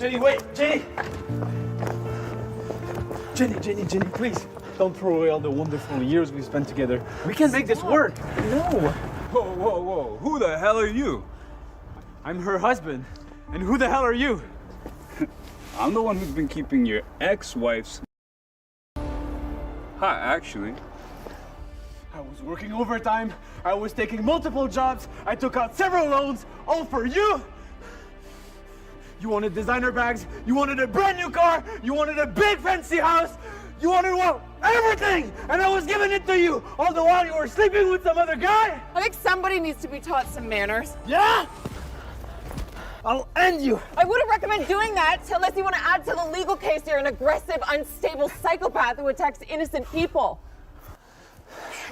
Jenny, wait! Jenny! Jenny, please. Don't throw away all the wonderful years we spent together. We can make this work. No. Whoa. Who the hell are you? I'm her husband. And who the hell are you? I'm the one who's been keeping your ex-wife's... Hi, actually. I was working overtime. I was taking multiple jobs. I took out several loans, all for you. You wanted designer bags. You wanted a brand new car. You wanted a big fancy house. You wanted, well, everything. And I was giving it to you. All the while you were sleeping with some other guy. I think somebody needs to be taught some manners. Yeah? I'll end you. I wouldn't recommend doing that unless you want to add to the legal case you're an aggressive, unstable psychopath who attacks innocent people.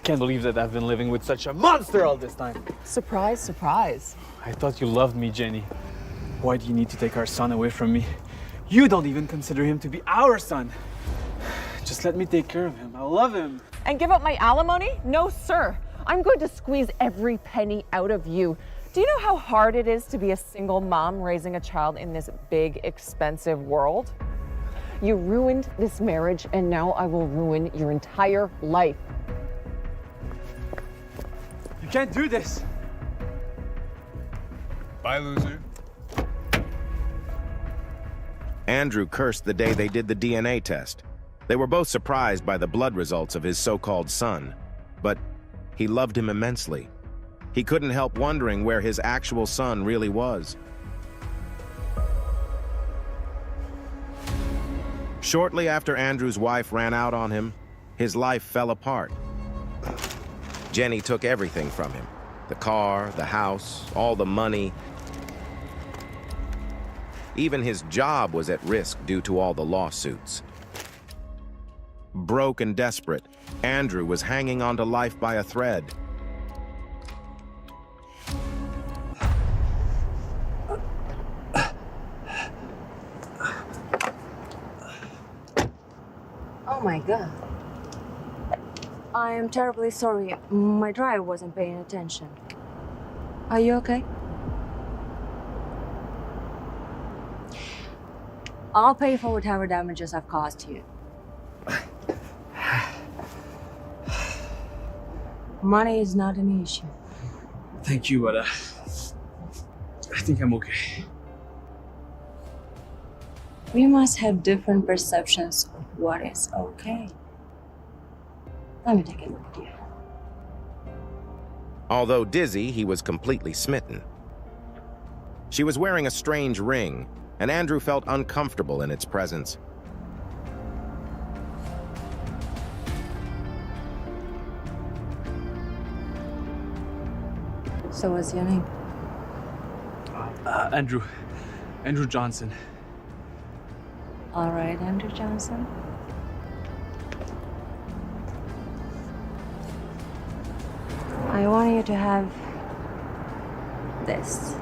Can't believe that I've been living with such a monster all this time. Surprise, surprise. I thought you loved me, Jenny. Why do you need to take our son away from me? You don't even consider him to be our son. Just let me take care of him. I love him. And give up my alimony? No, sir. I'm going to squeeze every penny out of you. Do you know how hard it is to be a single mom raising a child in this big, expensive world? You ruined this marriage, and now I will ruin your entire life. You can't do this. Bye, loser. Andrew cursed the day they did the DNA test. They were both surprised by the blood results of his so-called son, but he loved him immensely. He couldn't help wondering where his actual son really was. Shortly after Andrew's wife ran out on him, his life fell apart. Jenny took everything from him: the car, the house, all the money. Even his job was at risk due to all the lawsuits. Broke and desperate, Andrew was hanging on to life by a thread. Oh my God. I am terribly sorry. My driver wasn't paying attention. Are you okay? I'll pay for whatever damages I've caused you. Money is not an issue. Thank you, but I think I'm okay. We must have different perceptions of what is okay. Let me take a look at you. Although dizzy, he was completely smitten. She was wearing a strange ring, and Andrew felt uncomfortable in its presence. So what's your name? Andrew Johnson. All right, Andrew Johnson. I want you to have this.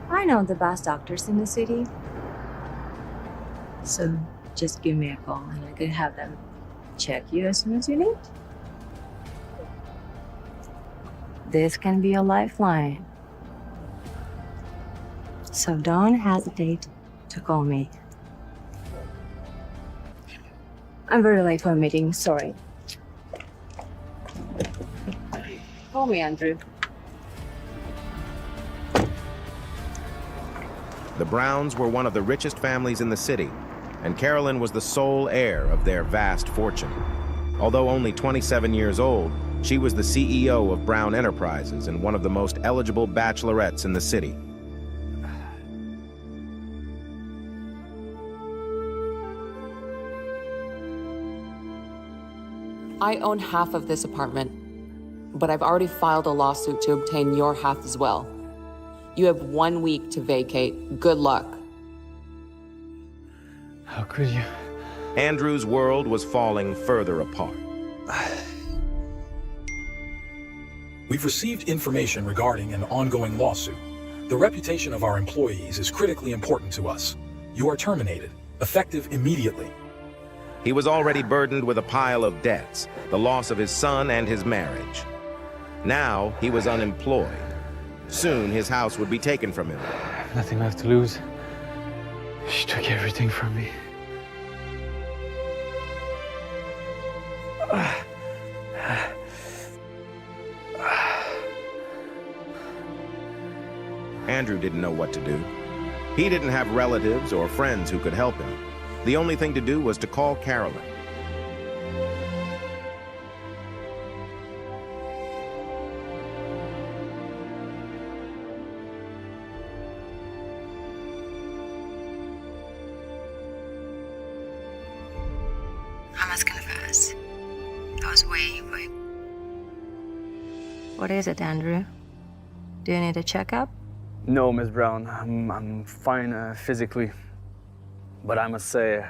I know the best doctors in the city. So just give me a call and I can have them check you as soon as you need. This can be a lifeline. So don't hesitate to call me. I'm very late for a meeting, sorry. Call me, Andrew. The Browns were one of the richest families in the city, and Carolyn was the sole heir of their vast fortune. Although only 27 years old, she was the CEO of Brown Enterprises and one of the most eligible bachelorettes in the city. I own half of this apartment, but I've already filed a lawsuit to obtain your half as well. You have 1 week to vacate. Good luck. How could you? Andrew's world was falling further apart. We've received information regarding an ongoing lawsuit. The reputation of our employees is critically important to us. You are terminated, effective immediately. He was already burdened with a pile of debts, the loss of his son and his marriage. Now he was unemployed. Soon his house would be taken from him. Nothing left to lose. She took everything from me. Andrew didn't know what to do. He didn't have relatives or friends who could help him. The only thing to do was to call Carolyn. I must confess, I was waiting for you. What is it, Andrew? Do you need a checkup? No, Miss Brown. I'm fine physically. But I must say,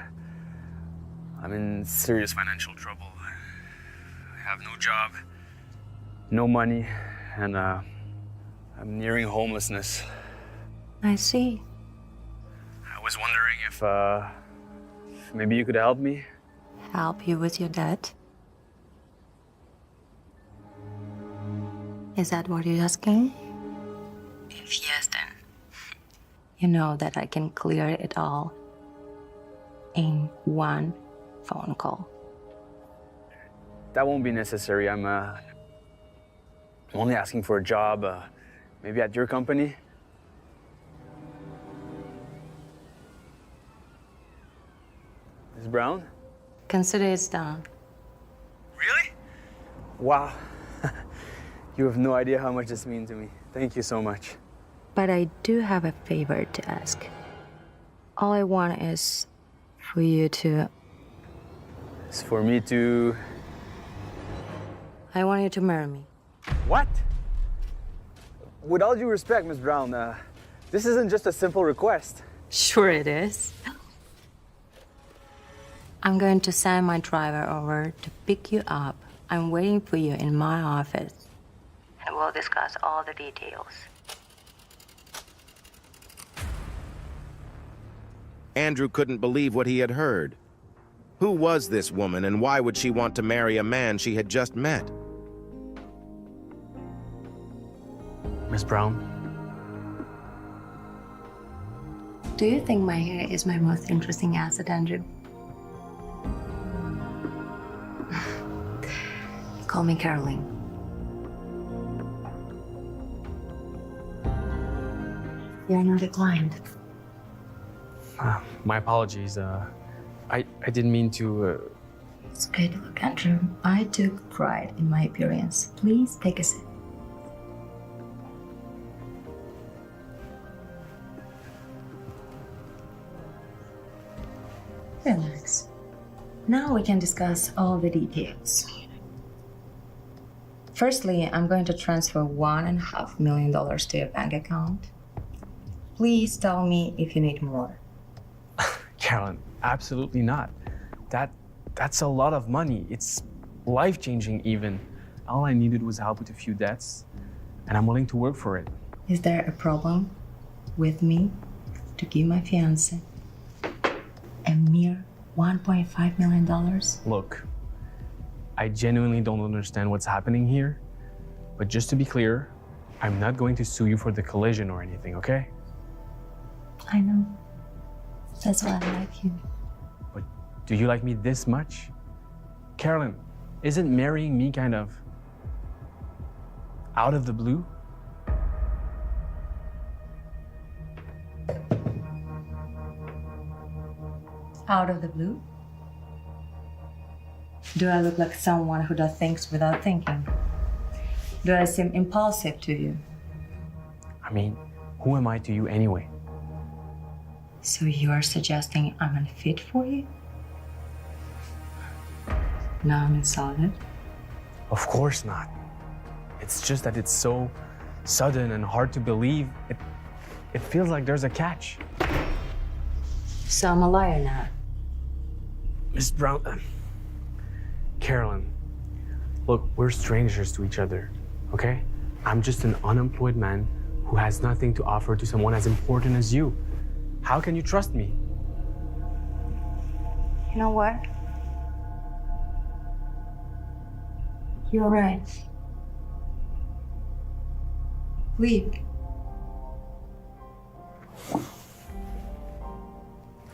I'm in serious financial trouble. I have no job, no money, and I'm nearing homelessness. I see. I was wondering if maybe you could help me? Help you with your debt? Is that what you're asking? If yes, then you know that I can clear it all in one phone call. That won't be necessary. I'm only asking for a job, maybe at your company. Ms. Brown? Consider it's done. Really? Wow. You have no idea how much this means to me. Thank you so much. But I do have a favor to ask. All I want is for you to... It's for me to... I want you to marry me. What? With all due respect, Ms. Brown, this isn't just a simple request. Sure it is. I'm going to send my driver over to pick you up. I'm waiting for you in my office. And we'll discuss all the details. Andrew couldn't believe what he had heard. Who was this woman, and why would she want to marry a man she had just met? Ms. Brown? Do you think my hair is my most interesting asset, Andrew? Call me Carolyn. You're not a client. My apologies. I didn't mean to... It's okay to look, Andrew. I took pride in my appearance. Please take a sip. Relax. Now we can discuss all the details. Firstly, I'm going to transfer $1.5 million to your bank account. Please tell me if you need more. Carolyn, absolutely not. That's a lot of money. It's life-changing even. All I needed was help with a few debts, and I'm willing to work for it. Is there a problem with me to give my fiancé a mere $1.5 million? Look, I genuinely don't understand what's happening here, but just to be clear, I'm not going to sue you for the collision or anything, okay? I know. That's why I like you. But do you like me this much? Carolyn, isn't marrying me kind of out of the blue? Out of the blue? Do I look like someone who does things without thinking? Do I seem impulsive to you? I mean, who am I to you anyway? So you are suggesting I'm unfit for you? Now I'm insulted. Of course not. It's just that it's so sudden and hard to believe. It feels like there's a catch. So I'm a liar now. Miss Brown, Carolyn, look, we're strangers to each other, okay? I'm just an unemployed man who has nothing to offer to someone as important as you. How can you trust me? You know what? You're right. Leave.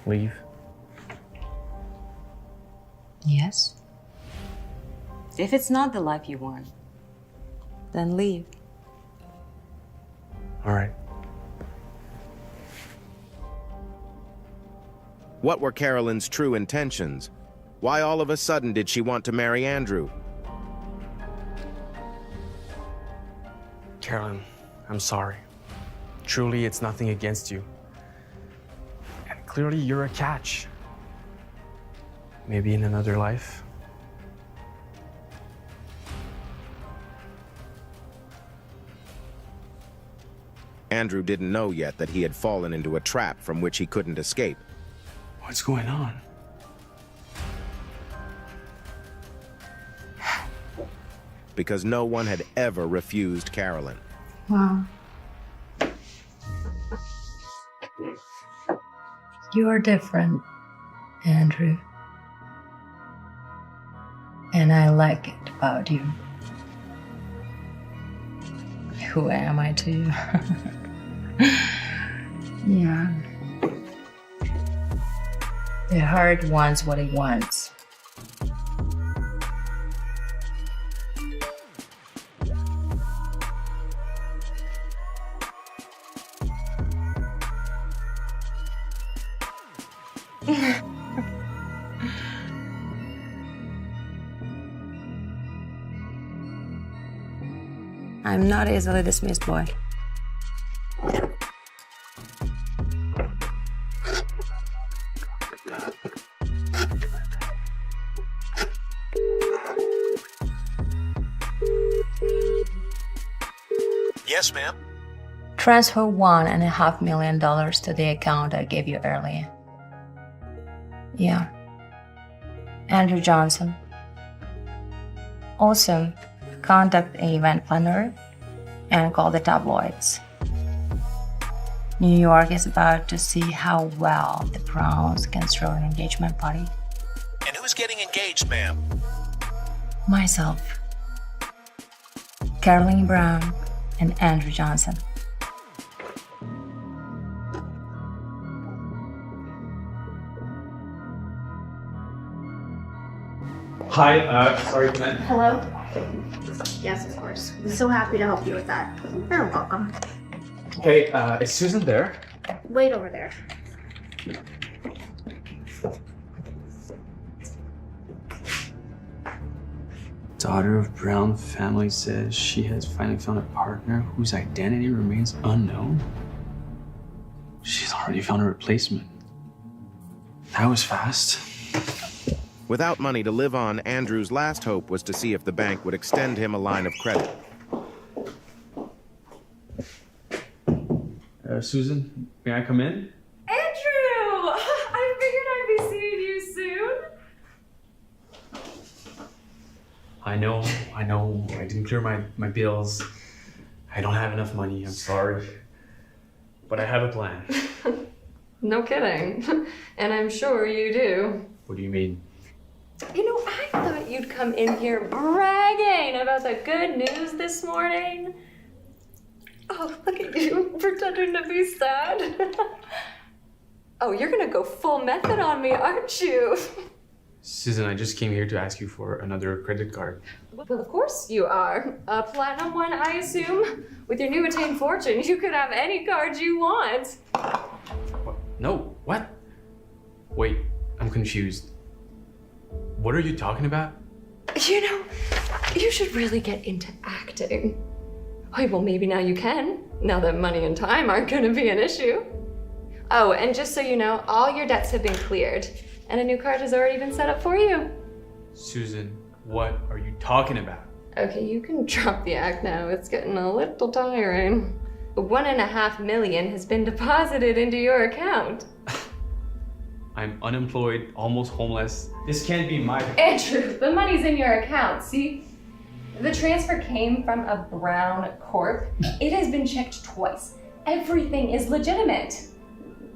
Leave? Yes. If it's not the life you want, then leave. All right. What were Carolyn's true intentions? Why all of a sudden did she want to marry Andrew? Carolyn, I'm sorry. Truly, it's nothing against you. And clearly, you're a catch. Maybe in another life. Andrew didn't know yet that he had fallen into a trap from which he couldn't escape. What's going on? Because no one had ever refused Carolyn. Wow. You're different, Andrew. And I like it about you. Who am I to you? Yeah. The heart wants what it wants. I'm not easily dismissed, boy. Yes, ma'am. Transfer $1.5 million to the account I gave you earlier. Yeah. Andrew Johnson. Also, contact an event planner and call the tabloids. New York is about to see how well the Browns can throw an engagement party. And who's getting engaged, ma'am? Myself, Carolyn Brown, and Andrew Johnson. Hi, sorry, can I... Hello? Yes, of course. I'm so happy to help you with that. You're welcome. Hey, is Susan there? Wait over there. Daughter of Brown family says she has finally found a partner whose identity remains unknown. She's already found a replacement. That was fast. Without money to live on, Andrew's last hope was to see if the bank would extend him a line of credit. Susan, may I come in? Andrew! I figured I'd be seeing you soon. I know. I didn't clear my bills. I don't have enough money, I'm sorry. But I have a plan. No kidding. And I'm sure you do. What do you mean? You know, I thought you'd come in here bragging about the good news this morning. Oh, look at you, pretending to be sad. Oh, you're gonna go full method on me, aren't you? Susan, I just came here to ask you for another credit card. Well, of course you are. A platinum one, I assume. With your new attained fortune, you could have any card you want. What? No, what? Wait, I'm confused. What are you talking about? You know, you should really get into acting. Oh, well, maybe now you can, now that money and time aren't gonna be an issue. Oh, and just so you know, all your debts have been cleared, and a new card has already been set up for you. Susan, what are you talking about? Okay, you can drop the act now. It's getting a little tiring. $1.5 million has been deposited into your account. I'm unemployed, almost homeless. This can't be my... Andrew, the money's in your account, see? The transfer came from a Brown Corp. It has been checked twice. Everything is legitimate.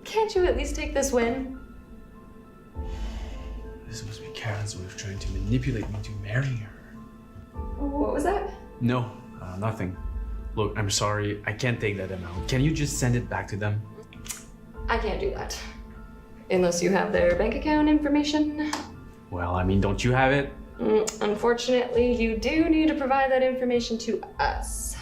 Can't you at least take this win? This must be Carolyn's way of trying to manipulate me to marry her. What was that? No, nothing. Look, I'm sorry. I can't take that amount. Can you just send it back to them? I can't do that. Unless you have their bank account information. Well, I mean, don't you have it? Unfortunately, you do need to provide that information to us.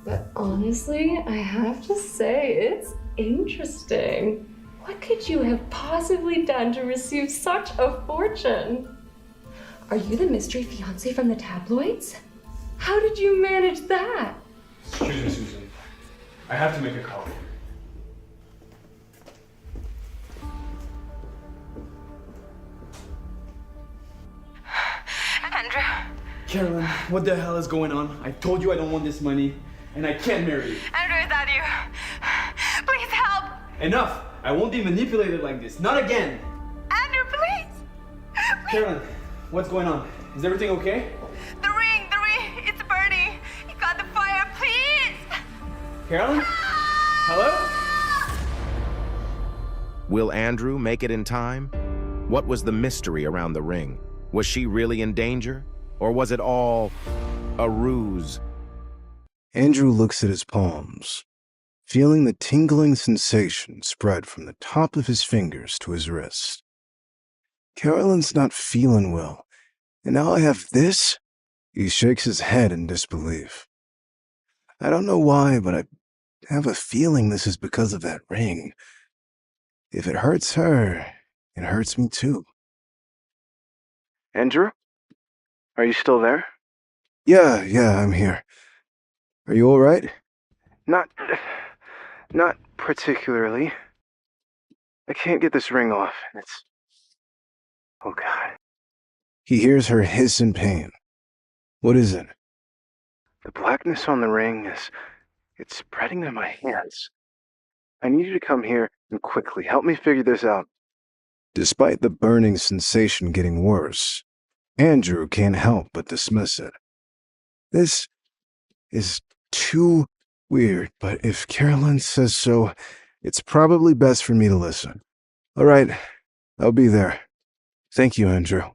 But honestly, I have to say, it's interesting. What could you have possibly done to receive such a fortune? Are you the mystery fiance from the tabloids? How did you manage that? Excuse me, Susan. I have to make a call. Andrew. Carolyn, what the hell is going on? I told you I don't want this money, and I can't marry you. Andrew, is that you? Please help. Enough! I won't be manipulated like this. Not again! Andrew, please. Carolyn, what's going on? Is everything okay? The ring, it's burning. You got the fire, please. Carolyn? Hello? Will Andrew make it in time? What was the mystery around the ring? Was she really in danger? Or was it all a ruse? Andrew looks at his palms, feeling the tingling sensation spread from the top of his fingers to his wrist. Carolyn's not feeling well, and now I have this? He shakes his head in disbelief. I don't know why, but I have a feeling this is because of that ring. If it hurts her, it hurts me too. Andrew? Are you still there? Yeah, I'm here. Are you all right? Not particularly. I can't get this ring off. Oh God. He hears her hiss in pain. What is it? The blackness on the ring it's spreading to my hands. I need you to come here and quickly help me figure this out. Despite the burning sensation getting worse, Andrew can't help but dismiss it. This is too weird, but if Carolyn says so, it's probably best for me to listen. All right, I'll be there. Thank you, Andrew.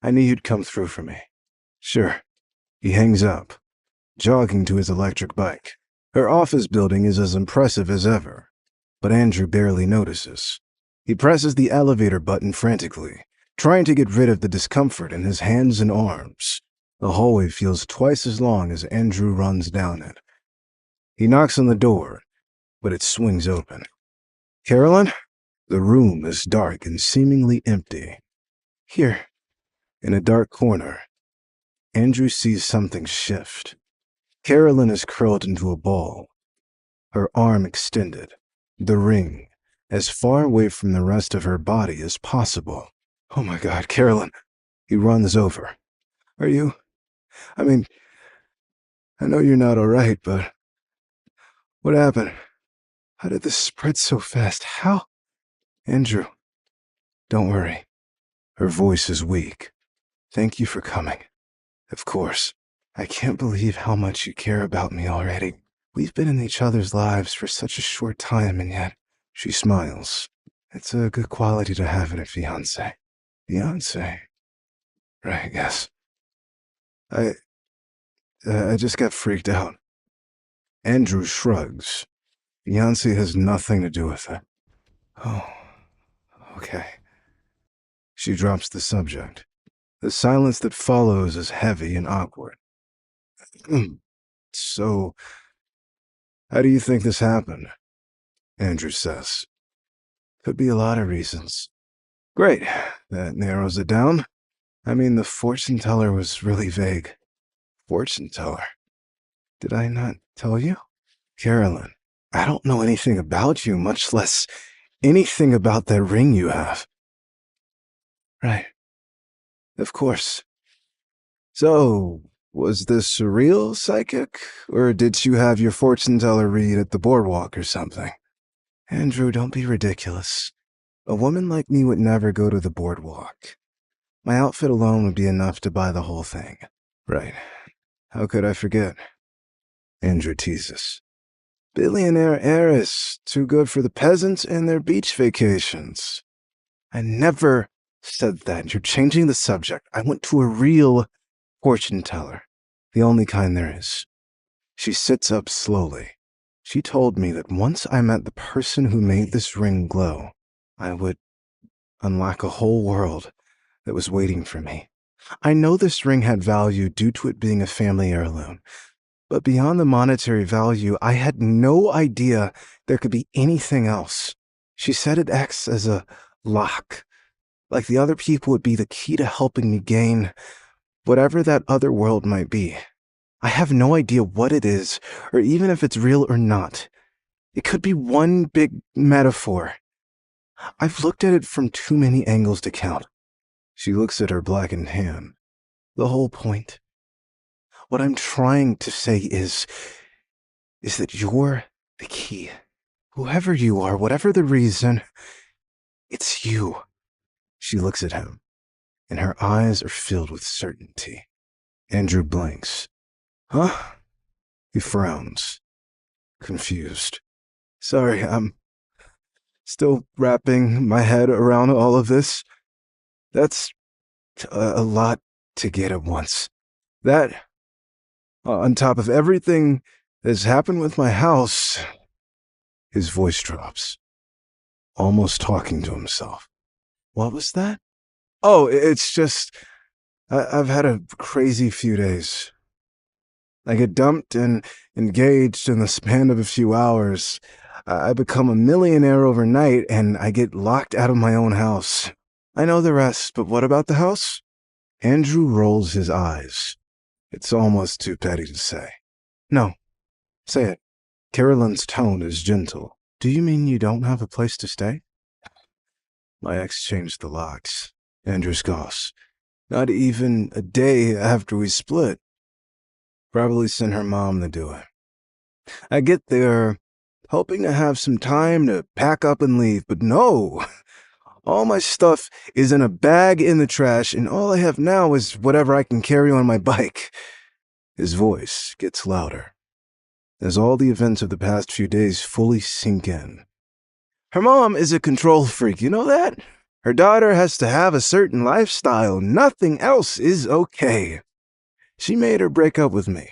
I knew you'd come through for me. Sure. He hangs up, jogging to his electric bike. Her office building is as impressive as ever, but Andrew barely notices. He presses the elevator button frantically, trying to get rid of the discomfort in his hands and arms. The hallway feels twice as long as Andrew runs down it. He knocks on the door, but it swings open. Carolyn? The room is dark and seemingly empty. Here, in a dark corner, Andrew sees something shift. Carolyn is curled into a ball, her arm extended, the ring as far away from the rest of her body as possible. Oh my God, Carolyn. He runs over. Are you? I mean, I know you're not all right, but what happened? How did this spread so fast? How? Andrew, don't worry. Her voice is weak. Thank you for coming. Of course. I can't believe how much you care about me already. We've been in each other's lives for such a short time, and yet she smiles. It's a good quality to have in a fiancé. Fiancé? Right, yes. I just got freaked out. Andrew shrugs. Fiancé has nothing to do with it. Oh, okay. She drops the subject. The silence that follows is heavy and awkward. So, how do you think this happened? Andrew says. Could be a lot of reasons. Great, that narrows it down. I mean, the fortune teller was really vague. Fortune teller? Did I not tell you? Carolyn, I don't know anything about you, much less anything about that ring you have. Right. Of course. So, was this a real psychic, or did you have your fortune teller read at the boardwalk or something? Andrew, don't be ridiculous. A woman like me would never go to the boardwalk. My outfit alone would be enough to buy the whole thing. Right. How could I forget? Andrew teases. Billionaire heiress, too good for the peasants and their beach vacations. I never said that. You're changing the subject. I went to a real fortune teller. The only kind there is. She sits up slowly. She told me that once I met the person who made this ring glow, I would unlock a whole world that was waiting for me. I know this ring had value due to it being a family heirloom, but beyond the monetary value, I had no idea there could be anything else. She said it acts as a lock, like the other people would be the key to helping me gain whatever that other world might be. I have no idea what it is, or even if it's real or not. It could be one big metaphor. I've looked at it from too many angles to count. She looks at her blackened hand. The whole point. What I'm trying to say is that you're the key. Whoever you are, whatever the reason, it's you. She looks at him, and her eyes are filled with certainty. Andrew blinks. Huh? He frowns, confused. Sorry, I'm still wrapping my head around all of this. That's a lot to get at once. That, on top of everything that's happened with my house, his voice drops, almost talking to himself. What was that? Oh, it's just, I've had a crazy few days. I get dumped and engaged in the span of a few hours. I become a millionaire overnight, and I get locked out of my own house. I know the rest, but what about the house? Andrew rolls his eyes. It's almost too petty to say. No, say it. Carolyn's tone is gentle. Do you mean you don't have a place to stay? My ex changed the locks. Andrew scoffs. Not even a day after we split. Probably sent her mom to do it. I get there, hoping to have some time to pack up and leave, but no. All my stuff is in a bag in the trash, and all I have now is whatever I can carry on my bike. His voice gets louder as all the events of the past few days fully sink in. Her mom is a control freak, you know that? Her daughter has to have a certain lifestyle. Nothing else is okay. She made her break up with me.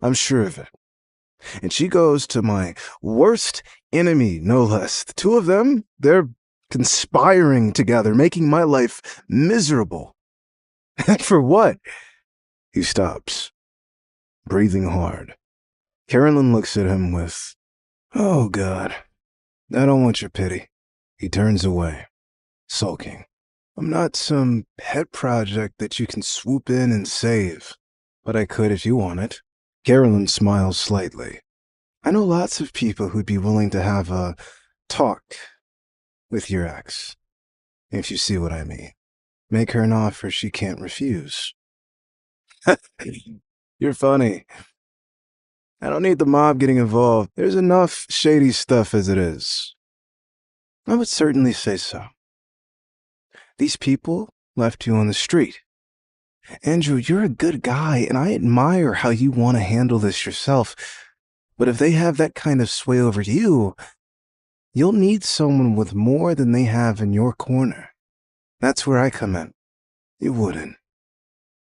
I'm sure of it. And she goes to my worst enemy, no less. The two of them, they're conspiring together, making my life miserable. And for what? He stops, breathing hard. Carolyn looks at him with, oh, God, I don't want your pity. He turns away, sulking. I'm not some pet project that you can swoop in and save, but I could if you want it. Carolyn smiles slightly. I know lots of people who'd be willing to have a talk with your ex, if you see what I mean. Make her an offer she can't refuse. You're funny. I don't need the mob getting involved. There's enough shady stuff as it is. I would certainly say so. These people left you on the street. Andrew, you're a good guy, and I admire how you want to handle this yourself. But if they have that kind of sway over you, you'll need someone with more than they have in your corner. That's where I come in. You wouldn't.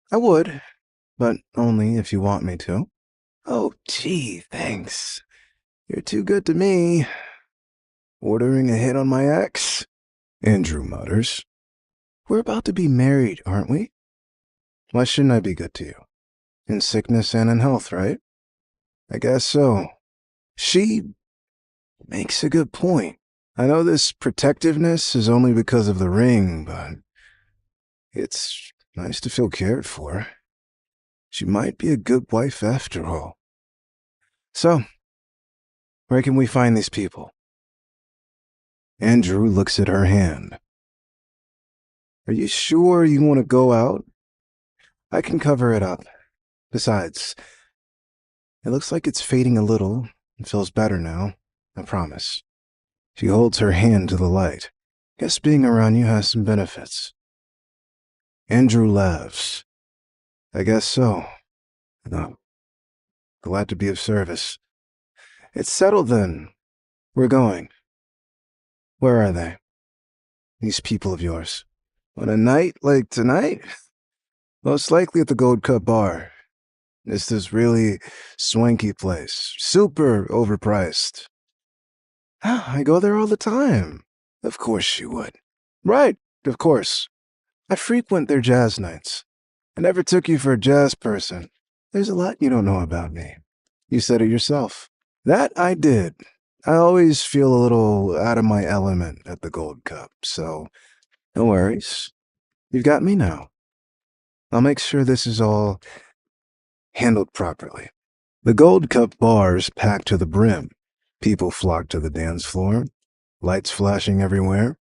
I would, but only if you want me to. Oh, gee, thanks. You're too good to me. Ordering a hit on my ex? Andrew mutters. We're about to be married, aren't we? Why shouldn't I be good to you? In sickness and in health, right? I guess so. She makes a good point. I know this protectiveness is only because of the ring, but it's nice to feel cared for. She might be a good wife after all. So, where can we find these people? Andrew looks at her hand. Are you sure you want to go out? I can cover it up. Besides, it looks like it's fading a little. It feels better now, I promise. She holds her hand to the light. Guess being around you has some benefits. Andrew laughs. I guess so. No. Glad to be of service. It's settled then. We're going. Where are they? These people of yours. On a night like tonight? Most likely at the Gold Cup bar. It's this really swanky place. Super overpriced. I go there all the time. Of course you would. Right, of course. I frequent their jazz nights. I never took you for a jazz person. There's a lot you don't know about me. You said it yourself. That I did. I always feel a little out of my element at the Gold Cup, so no worries. You've got me now. I'll make sure this is all handled properly. The Gold Cup bar's packed to the brim. People flock to the dance floor, lights flashing everywhere.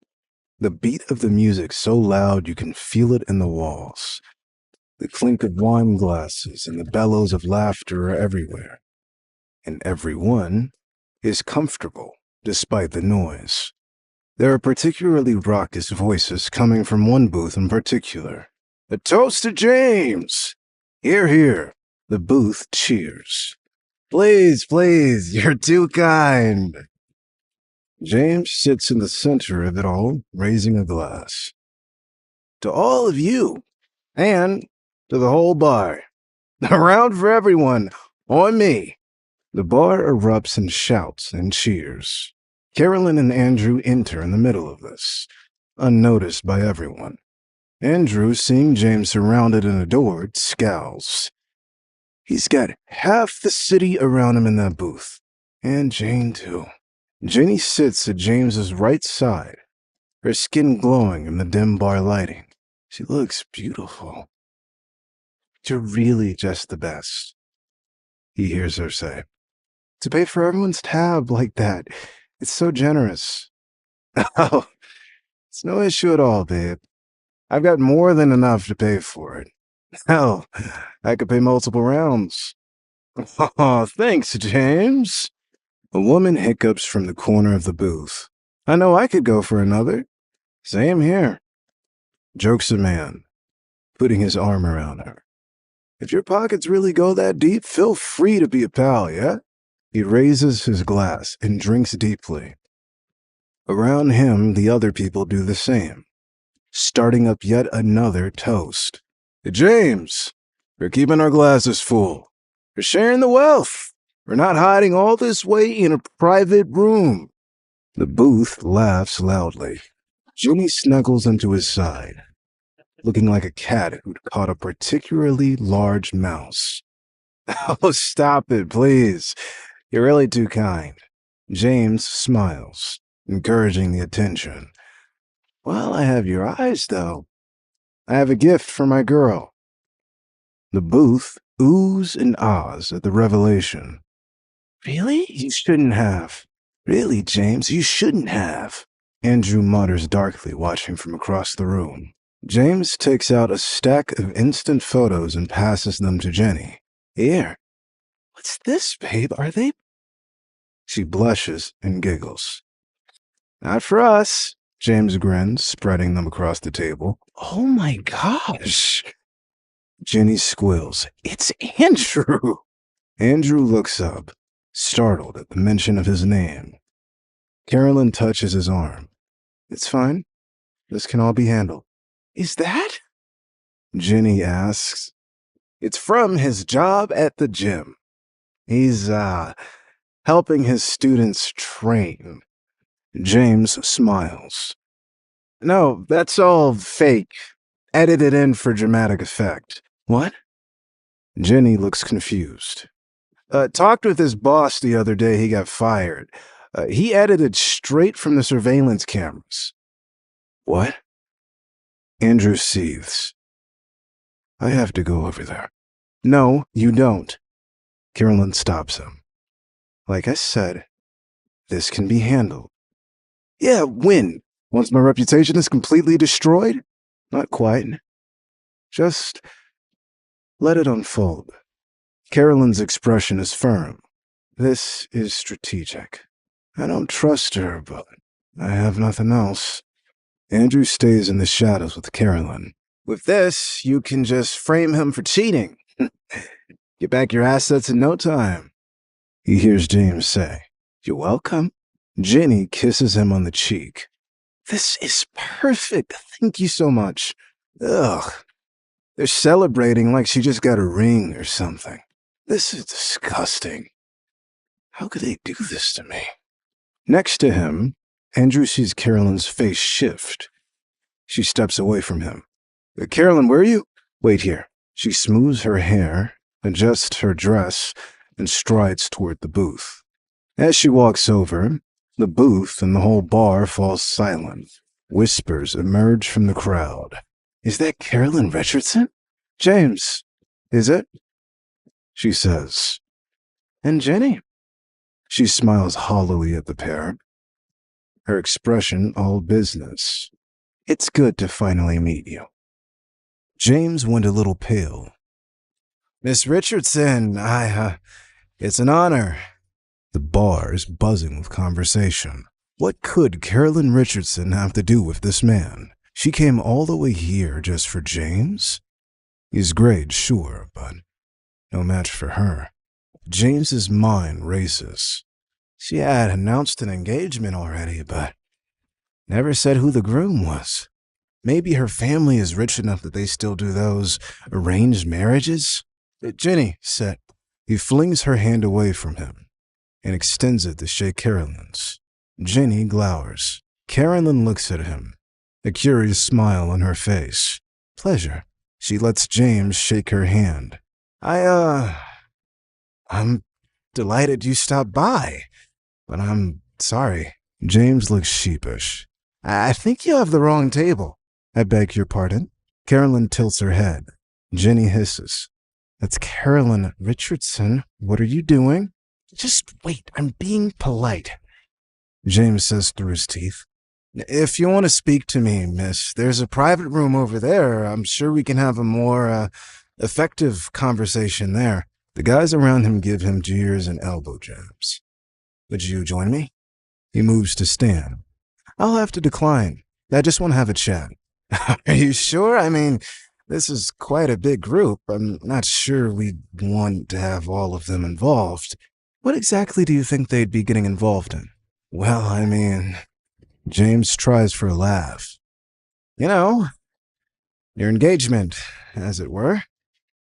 The beat of the music so loud you can feel it in the walls. The clink of wine glasses and the bellows of laughter are everywhere. And everyone is comfortable despite the noise. There are particularly raucous voices coming from one booth in particular. A toast to James! Hear, hear. The booth cheers. Please, please, you're too kind. James sits in the center of it all, raising a glass. To all of you, and to the whole bar. A round for everyone, on me. The bar erupts in shouts and cheers. Carolyn and Andrew enter in the middle of this, unnoticed by everyone. Andrew, seeing James surrounded and adored, scowls. He's got half the city around him in that booth. And Jane, too. Jenny sits at James's right side, her skin glowing in the dim bar lighting. She looks beautiful. You're really just the best, he hears her say. To pay for everyone's tab like that, it's so generous. Oh, it's no issue at all, babe. I've got more than enough to pay for it. Hell, I could pay multiple rounds. Oh, thanks, James. A woman hiccups from the corner of the booth. I know I could go for another. Same here. Jokes a man, putting his arm around her. If your pockets really go that deep, feel free to be a pal, yeah? He raises his glass and drinks deeply. Around him, the other people do the same, starting up yet another toast. James, we're keeping our glasses full. We're sharing the wealth. We're not hiding all this way in a private room. The booth laughs loudly. Jenny snuggles into his side, looking like a cat who'd caught a particularly large mouse. Oh, stop it, please. You're really too kind. James smiles, encouraging the attention. Well, I have your eyes, though. I have a gift for my girl. The booth oohs and ahs at the revelation. Really? You shouldn't have. Really, James, you shouldn't have. Andrew mutters darkly, watching from across the room. James takes out a stack of instant photos and passes them to Jenny. Here. What's this, babe? Are they? She blushes and giggles. Not for us, James grins, spreading them across the table. Oh my gosh. Jenny squeals. It's Andrew. Andrew looks up, startled at the mention of his name. Carolyn touches his arm. It's fine. This can all be handled. Is that? Jenny asks. It's from his job at the gym. He's, helping his students train. James smiles. No, that's all fake. Edited in for dramatic effect. What? Jenny looks confused. Talked with his boss the other day. He got fired. He edited straight from the surveillance cameras. What? Andrew seethes. I have to go over there. No, you don't. Carolyn stops him. Like I said, this can be handled. Yeah, when? Once my reputation is completely destroyed? Not quite. Just let it unfold. Carolyn's expression is firm. This is strategic. I don't trust her, but I have nothing else. Andrew stays in the shadows with Carolyn. With this, you can just frame him for cheating. Get back your assets in no time. He hears James say, You're welcome. Jenny kisses him on the cheek. This is perfect. Thank you so much. Ugh. They're celebrating like she just got a ring or something. This is disgusting. How could they do this to me? Next to him, Andrew sees Carolyn's face shift. She steps away from him. Carolyn, where are you? Wait here. She smooths her hair, adjusts her dress, and strides toward the booth. As she walks over, the booth and the whole bar falls silent. Whispers emerge from the crowd. Is that Carolyn Richardson? James, is it? She says. And Jenny? She smiles hollowly at the pair, her expression all business. It's good to finally meet you. James went a little pale. Miss Richardson, it's an honor. The bar is buzzing with conversation. What could Carolyn Richardson have to do with this man? She came all the way here just for James? He's great, sure, but no match for her. James's mind races. She had announced an engagement already, but never said who the groom was. Maybe her family is rich enough that they still do those arranged marriages? Jenny, said. He flings her hand away from him and extends it to shake Carolyn's. Jenny glowers. Carolyn looks at him, a curious smile on her face. Pleasure. She lets James shake her hand. I'm delighted you stopped by, but I'm sorry. James looks sheepish. I think you have the wrong table. I beg your pardon. Carolyn tilts her head. Jenny hisses. That's Carolyn Richardson. What are you doing? Just wait, I'm being polite. James says through his teeth. If you want to speak to me, miss, there's a private room over there. I'm sure we can have a more, effective conversation there. The guys around him give him jeers and elbow jabs. Would you join me? He moves to stand. I'll have to decline. I just want to have a chat. Are you sure? I mean, this is quite a big group. I'm not sure we'd want to have all of them involved. What exactly do you think they'd be getting involved in? Well, I mean, James tries for a laugh. You know, your engagement, as it were.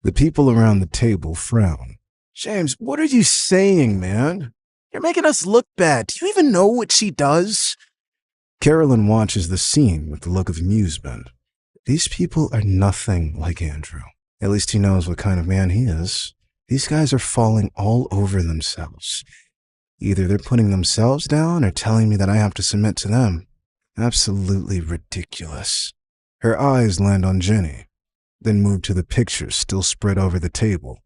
The people around the table frown. James, what are you saying, man? You're making us look bad. Do you even know what she does? Carolyn watches the scene with a look of amusement. These people are nothing like Andrew. At least he knows what kind of man he is. These guys are falling all over themselves. Either they're putting themselves down or telling me that I have to submit to them. Absolutely ridiculous. Her eyes land on Jenny, then move to the pictures still spread over the table.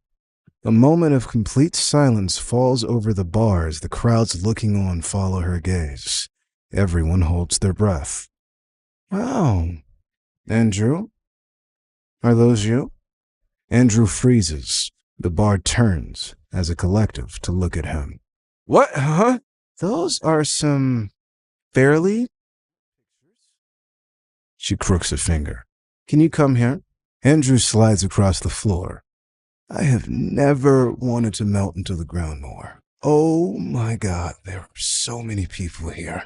A moment of complete silence falls over the bar as the crowds looking on follow her gaze. Everyone holds their breath. Wow. Andrew? Are those you? Andrew freezes. The bar turns as a collective to look at him. What? Huh? Those are some fairly... She crooks a finger. Can you come here? Andrew slides across the floor. I have never wanted to melt into the ground more. Oh my God, there are so many people here.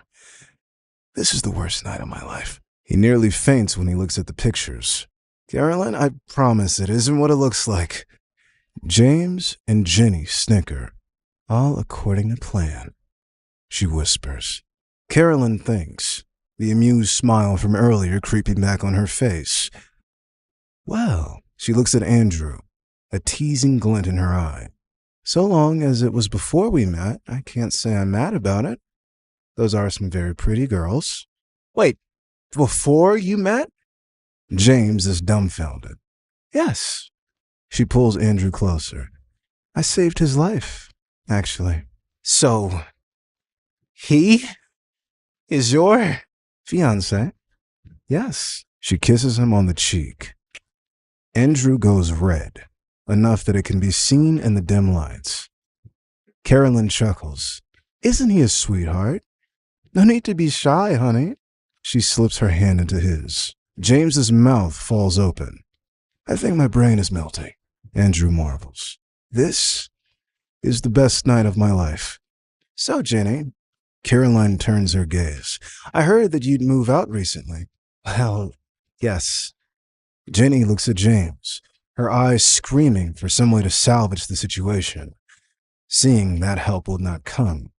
This is the worst night of my life. He nearly faints when he looks at the pictures. Carolyn, I promise it isn't what it looks like. James and Jenny snicker. All according to plan. She whispers. Carolyn thinks, the amused smile from earlier creeping back on her face. Well, she looks at Andrew, a teasing glint in her eye. So long as it was before we met, I can't say I'm mad about it. Those are some very pretty girls. Wait, before you met? James is dumbfounded. Yes. She pulls Andrew closer. I saved his life, actually. So, he is your fiancé? Yes. She kisses him on the cheek. Andrew goes red, enough that it can be seen in the dim lights. Carolyn chuckles. Isn't he a sweetheart? No need to be shy, honey. She slips her hand into his. James's mouth falls open. I think my brain is melting. Andrew marvels. This is the best night of my life. So, Jenny, Caroline turns her gaze. I heard that you'd move out recently. Well, yes. Jenny looks at James. her eyes screaming for some way to salvage the situation. Seeing that help would not come,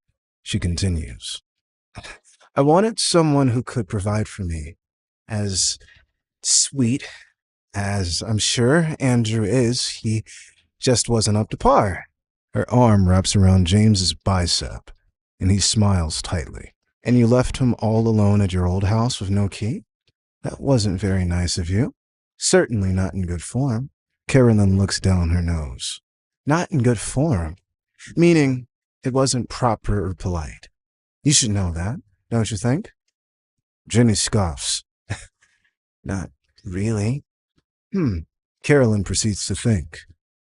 she continues. I wanted someone who could provide for me, as sweet as I'm sure Andrew is. He just wasn't up to par. Her arm wraps around James's bicep, and he smiles tightly. And you left him all alone at your old house with no key? That wasn't very nice of you. Certainly not in good form. Carolyn looks down her nose. Not in good form. Meaning, it wasn't proper or polite. You should know that, don't you think? Jenny scoffs. Not really. Carolyn proceeds to think.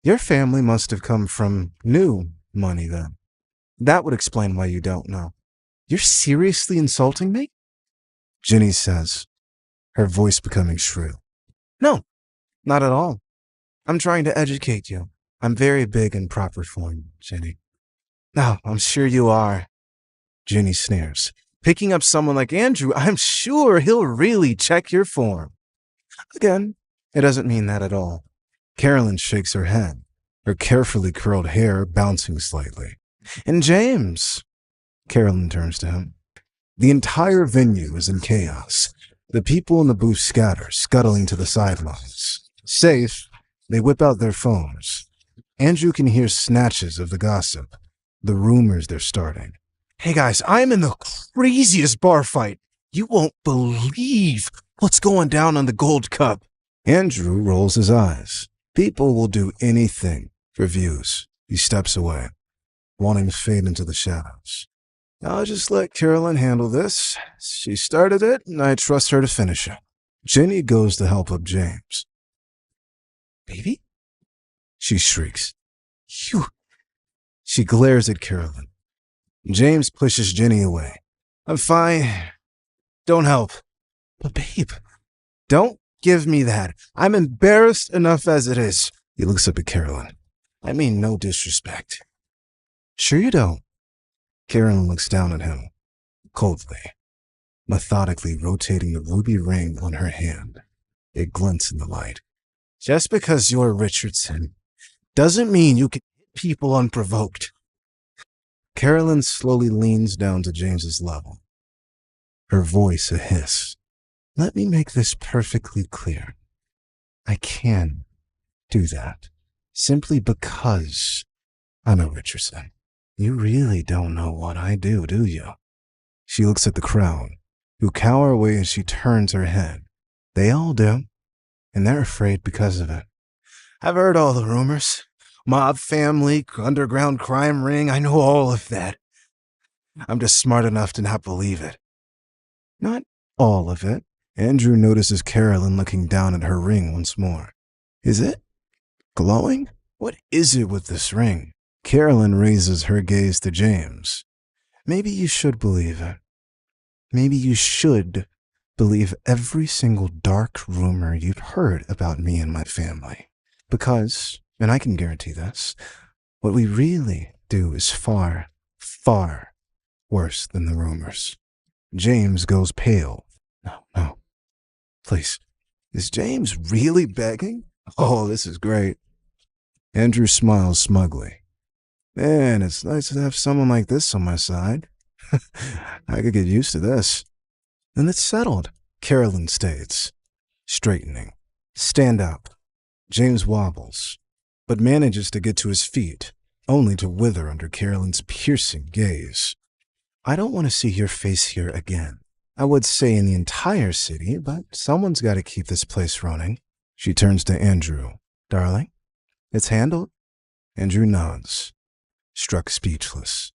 Your family must have come from new money then. That would explain why you don't know. You're seriously insulting me? Jenny says, her voice becoming shrill. No, not at all. I'm trying to educate you. I'm very big in proper form, Jenny. No, I'm sure you are. Jenny sneers. Picking up someone like Andrew, I'm sure he'll really check your form. Again, it doesn't mean that at all. Carolyn shakes her head, her carefully curled hair bouncing slightly. And James, Carolyn turns to him. The entire venue is in chaos. The people in the booth scatter, scuttling to the sidelines. Safe, they whip out their phones. Andrew can hear snatches of the gossip, the rumors they're starting. Hey guys, I'm in the craziest bar fight. You won't believe what's going down on the Gold Cup. Andrew rolls his eyes. People will do anything for views. He steps away, wanting to fade into the shadows. I'll just let Carolyn handle this. She started it, and I trust her to finish it. Jenny goes to help up James. Baby? She shrieks. Phew. She glares at Carolyn. James pushes Jenny away. I'm fine. Don't help. But babe, don't give me that. I'm embarrassed enough as it is. He looks up at Carolyn. I mean no disrespect. Sure you don't. Carolyn looks down at him, coldly, methodically rotating the ruby ring on her hand. It glints in the light. Just because you're Richardson doesn't mean you can hit people unprovoked. Carolyn slowly leans down to James's level, her voice a hiss. Let me make this perfectly clear. I can do that simply because I'm a Richardson. You really don't know what I do you? She looks at the crowd, who cower away as she turns her head. They all do, and they're afraid because of it. I've heard all the rumors. Mob family, underground crime ring, I know all of that. I'm just smart enough to not believe it. Not all of it. Andrew notices Carolyn looking down at her ring once more. Is it glowing? What is it with this ring? Carolyn raises her gaze to James. Maybe you should believe it. Maybe you should believe every single dark rumor you've heard about me and my family. Because, and I can guarantee this, what we really do is far, far worse than the rumors. James goes pale. No. Please. Is James really begging? Oh, this is great. Andrew smiles smugly. Man, it's nice to have someone like this on my side. I could get used to this. Then it's settled, Carolyn states, straightening. Stand up. James wobbles, but manages to get to his feet, only to wither under Carolyn's piercing gaze. I don't want to see your face here again. I would say in the entire city, but someone's got to keep this place running. She turns to Andrew. Darling, it's handled? Andrew nods, struck speechless.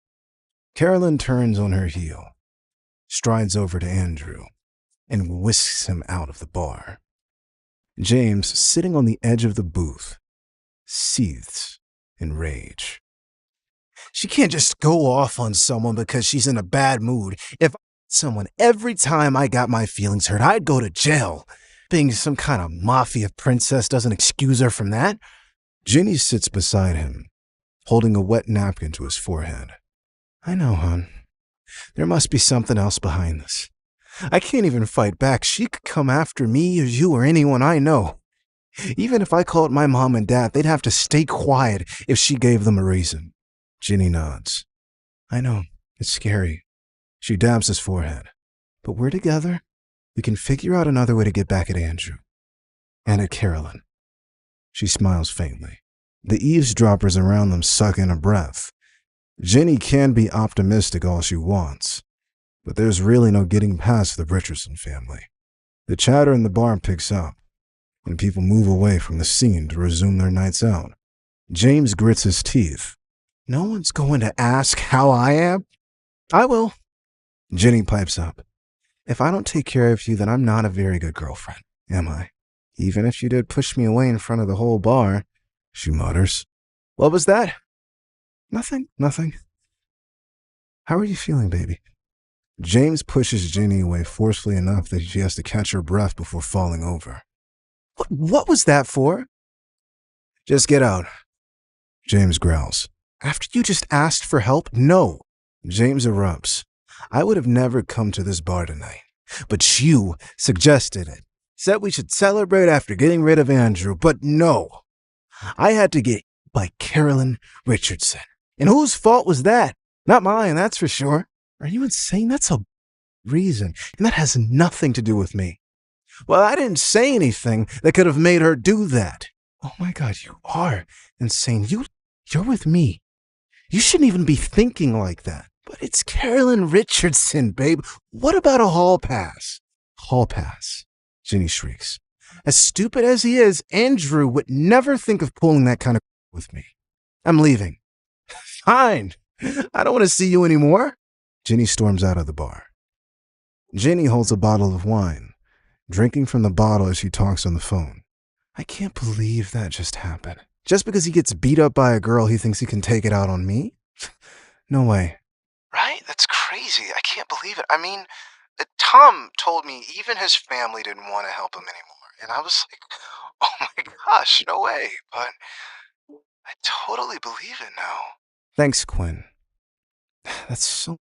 Carolyn turns on her heel, strides over to Andrew, and whisks him out of the bar. James, sitting on the edge of the booth, seethes in rage. She can't just go off on someone because she's in a bad mood. If someone every time I got my feelings hurt, I'd go to jail. Being some kind of mafia princess doesn't excuse her from that. Jenny sits beside him, holding a wet napkin to his forehead. I know, hon. There must be something else behind this. I can't even fight back. She could come after me or you or anyone I know. Even if I called my mom and dad, they'd have to stay quiet if she gave them a reason. Ginny nods. I know, it's scary. She dabs his forehead. But we're together. We can figure out another way to get back at Andrew. And at Carolyn. She smiles faintly. The eavesdroppers around them suck in a breath. Ginny can be optimistic all she wants, but there's really no getting past the Richardson family. The chatter in the bar picks up, and people move away from the scene to resume their nights out. James grits his teeth. No one's going to ask how I am? I will. Ginny pipes up. If I don't take care of you, then I'm not a very good girlfriend, am I? Even if you did push me away in front of the whole bar, she mutters. What was that? Nothing. How are you feeling, baby? James pushes Ginny away forcefully enough that she has to catch her breath before falling over. What was that for? Just get out. James growls. After you just asked for help? No. James erupts. I would have never come to this bar tonight, but you suggested it. Said we should celebrate after getting rid of Andrew, but no. I had to get by Carolyn Richardson. And whose fault was that? Not mine, that's for sure. Are you insane? That's a reason, and that has nothing to do with me. Well, I didn't say anything that could have made her do that. Oh my God, you are insane. You're with me. You shouldn't even be thinking like that. But it's Carolyn Richardson, babe. What about a hall pass? Hall pass, Ginny shrieks. As stupid as he is, Andrew would never think of pulling that kind of with me. I'm leaving. Fine. I don't want to see you anymore. Ginny storms out of the bar. Ginny holds a bottle of wine, drinking from the bottle as she talks on the phone. I can't believe that just happened. Just because he gets beat up by a girl, he thinks he can take it out on me? No way. Right? That's crazy. I can't believe it. I mean, Tom told me even his family didn't want to help him anymore. And I was like, oh my gosh, no way. But I totally believe it now. Thanks, Quinn. That's so...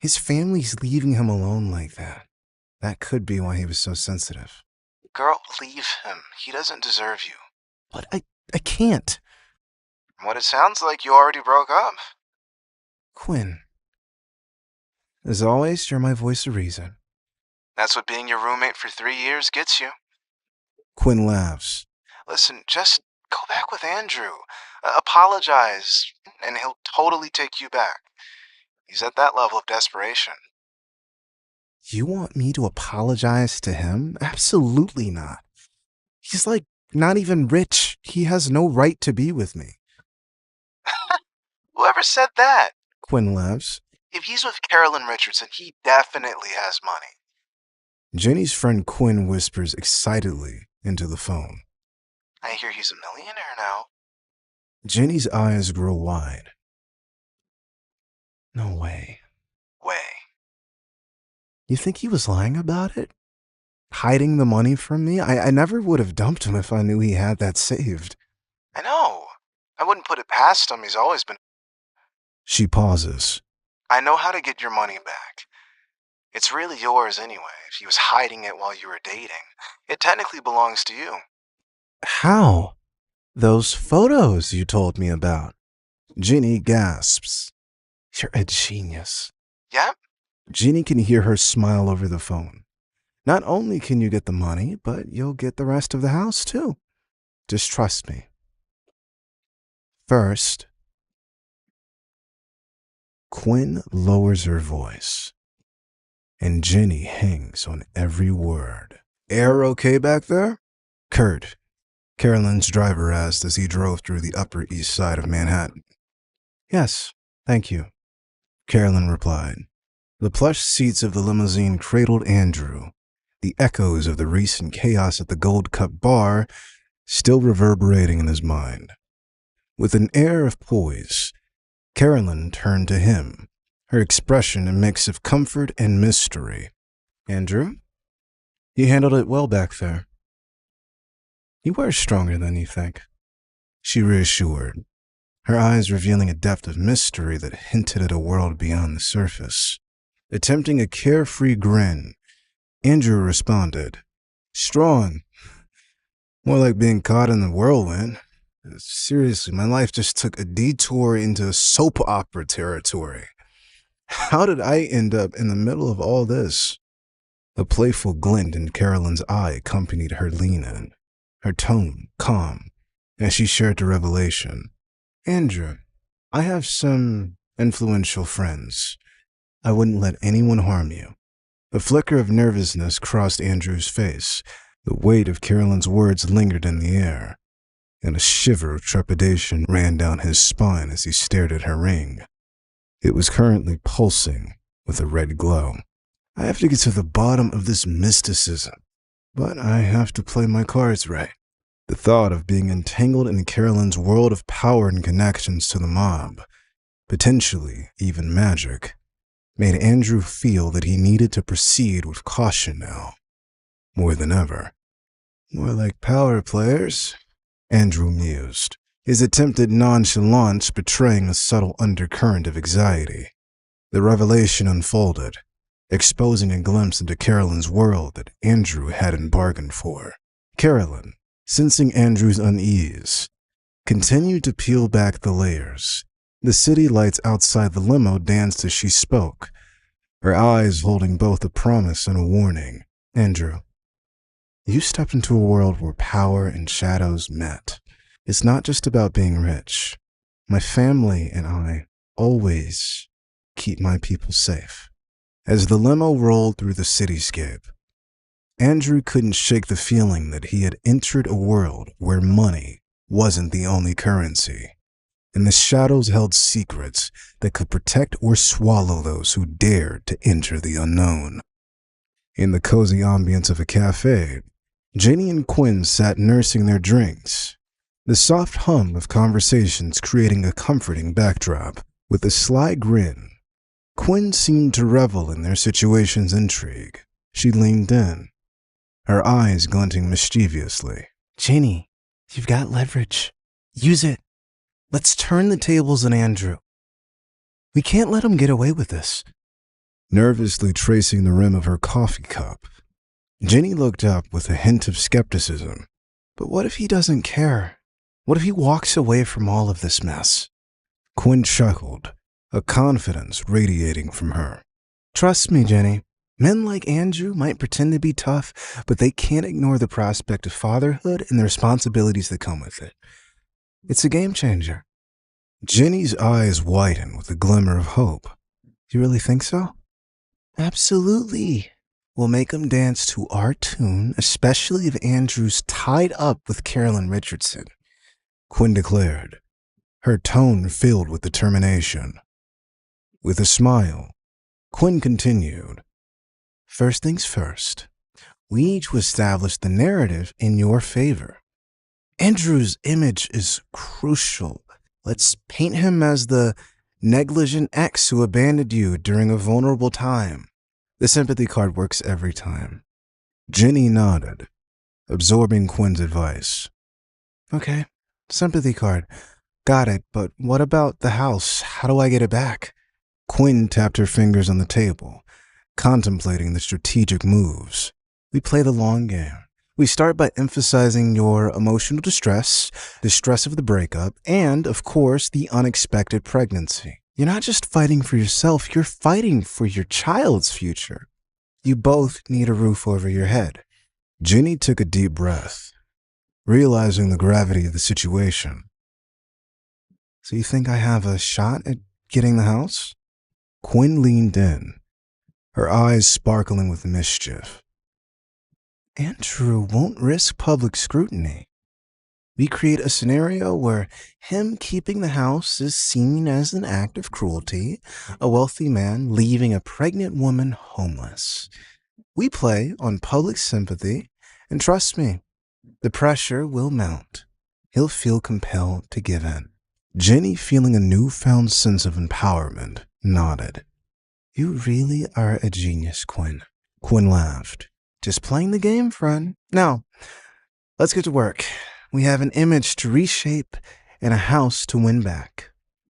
His family's leaving him alone like that. That could be why he was so sensitive. Girl, leave him. He doesn't deserve you. But I can't. From what it sounds like, you already broke up. Quinn. As always, you're my voice of reason. That's what being your roommate for 3 years gets you. Quinn laughs. Listen, just go back with Andrew. Apologize, and he'll totally take you back. He's at that level of desperation. You want me to apologize to him? Absolutely not. He's like not even rich. He has no right to be with me. Whoever said that? Quinn laughs. If he's with Carolyn Richardson, he definitely has money. Jenny's friend Quinn whispers excitedly into the phone. I hear he's a millionaire now. Jenny's eyes grow wide. No way. Way. You think he was lying about it? Hiding the money from me? I never would have dumped him if I knew he had that saved. I know. I wouldn't put it past him. He's always been... She pauses. I know how to get your money back. It's really yours anyway. If he was hiding it while you were dating, it technically belongs to you. How? Those photos you told me about. Ginny gasps. You're a genius. Yep. Ginny can hear her smile over the phone. Not only can you get the money, but you'll get the rest of the house too. Just trust me. First, Quinn lowers her voice, and Ginny hangs on every word. Air okay back there? Kurt, Carolyn's driver asked as he drove through the Upper East Side of Manhattan. Yes, thank you, Carolyn replied. The plush seats of the limousine cradled Andrew, the echoes of the recent chaos at the Gold Cup bar still reverberating in his mind. With an air of poise, Carolyn turned to him, her expression a mix of comfort and mystery. Andrew, you handled it well back there. You were stronger than you think, she reassured, her eyes revealing a depth of mystery that hinted at a world beyond the surface. Attempting a carefree grin, Andrew responded, Strong. More like being caught in the whirlwind. Seriously, my life just took a detour into soap opera territory. How did I end up in the middle of all this? A playful glint in Carolyn's eye accompanied her lean-in, her tone calm, as she shared the revelation. Andrew, I have some influential friends. I wouldn't let anyone harm you. A flicker of nervousness crossed Andrew's face. The weight of Carolyn's words lingered in the air, and a shiver of trepidation ran down his spine as he stared at her ring. It was currently pulsing with a red glow. I have to get to the bottom of this mysticism, but I have to play my cards right. The thought of being entangled in Carolyn's world of power and connections to the mob, potentially even magic, made Andrew feel that he needed to proceed with caution now, more than ever. More like power players, Andrew mused, his attempted nonchalance betraying a subtle undercurrent of anxiety. The revelation unfolded, exposing a glimpse into Carolyn's world that Andrew hadn't bargained for. Carolyn, sensing Andrew's unease, continued to peel back the layers. The city lights outside the limo danced as she spoke, her eyes holding both a promise and a warning. Andrew, you stepped into a world where power and shadows met. It's not just about being rich. My family and I always keep my people safe. As the limo rolled through the cityscape, Andrew couldn't shake the feeling that he had entered a world where money wasn't the only currency, and the shadows held secrets that could protect or swallow those who dared to enter the unknown. In the cozy ambience of a cafe, Jenny and Quinn sat nursing their drinks, the soft hum of conversations creating a comforting backdrop. With a sly grin, Quinn seemed to revel in their situation's intrigue. She leaned in, her eyes glinting mischievously. Jenny, you've got leverage. Use it. Let's turn the tables on Andrew. We can't let him get away with this. Nervously tracing the rim of her coffee cup, Jenny looked up with a hint of skepticism. But what if he doesn't care? What if he walks away from all of this mess? Quinn chuckled, a confidence radiating from her. Trust me, Jenny. Men like Andrew might pretend to be tough, but they can't ignore the prospect of fatherhood and the responsibilities that come with it. It's a game changer. Jenny's eyes widened with a glimmer of hope. You really think so? Absolutely. We'll make him dance to our tune, especially if Andrew's tied up with Carolyn Richardson, Quinn declared, her tone filled with determination. With a smile, Quinn continued, First things first, we need to establish the narrative in your favor. Andrew's image is crucial. Let's paint him as the negligent ex who abandoned you during a vulnerable time. The sympathy card works every time. Jenny nodded, absorbing Quinn's advice. Okay, sympathy card. Got it, but what about the house? How do I get it back? Quinn tapped her fingers on the table, contemplating the strategic moves. We play the long game. We start by emphasizing your emotional distress, the stress of the breakup, and, of course, the unexpected pregnancy. You're not just fighting for yourself, you're fighting for your child's future. You both need a roof over your head. Jenny took a deep breath, realizing the gravity of the situation. So you think I have a shot at getting the house? Quinn leaned in, her eyes sparkling with mischief. Andrew won't risk public scrutiny. We create a scenario where him keeping the house is seen as an act of cruelty, a wealthy man leaving a pregnant woman homeless. We play on public sympathy, and trust me, the pressure will mount. He'll feel compelled to give in. Jenny, feeling a newfound sense of empowerment, nodded. You really are a genius, Quinn. Quinn laughed. Just playing the game, friend. Now, let's get to work. We have an image to reshape and a house to win back.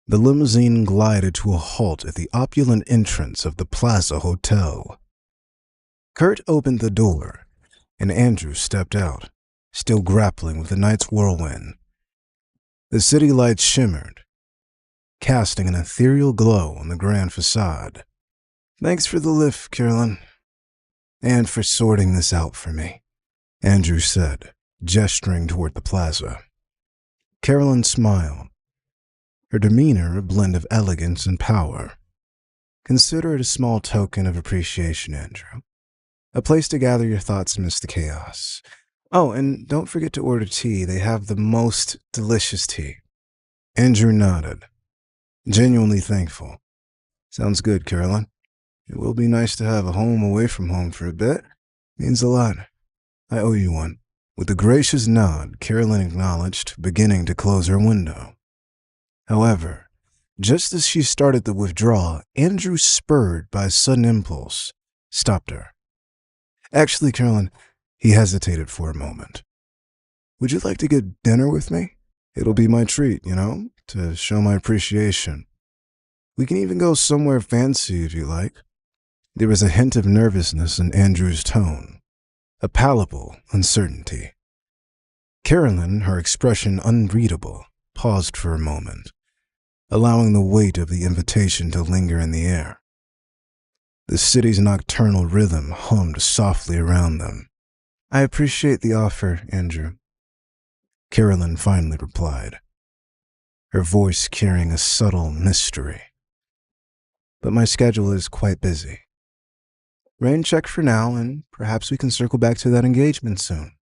The limousine glided to a halt at the opulent entrance of the Plaza Hotel. Kurt opened the door, and Andrew stepped out, still grappling with the night's whirlwind. The city lights shimmered, casting an ethereal glow on the grand facade. "Thanks for the lift, Carolyn, and for sorting this out for me," Andrew said, gesturing toward the plaza. Carolyn smiled, her demeanor a blend of elegance and power. "Consider it a small token of appreciation, Andrew. A place to gather your thoughts amidst the chaos. Oh, and don't forget to order tea. They have the most delicious tea." Andrew nodded, genuinely thankful. "Sounds good, Carolyn. It will be nice to have a home away from home for a bit. Means a lot. I owe you one." With a gracious nod, Carolyn acknowledged, beginning to close her window. However, just as she started to withdraw, Andrew, spurred by a sudden impulse, stopped her. "Actually, Carolyn," he hesitated for a moment. "Would you like to get dinner with me? It'll be my treat, to show my appreciation. We can even go somewhere fancy if you like." There was a hint of nervousness in Andrew's tone, a palpable uncertainty. Carolyn, her expression unreadable, paused for a moment, allowing the weight of the invitation to linger in the air. The city's nocturnal rhythm hummed softly around them. "I appreciate the offer, Andrew," Carolyn finally replied, her voice carrying a subtle mystery. "But my schedule is quite busy. Rain check for now, and perhaps we can circle back to that engagement soon."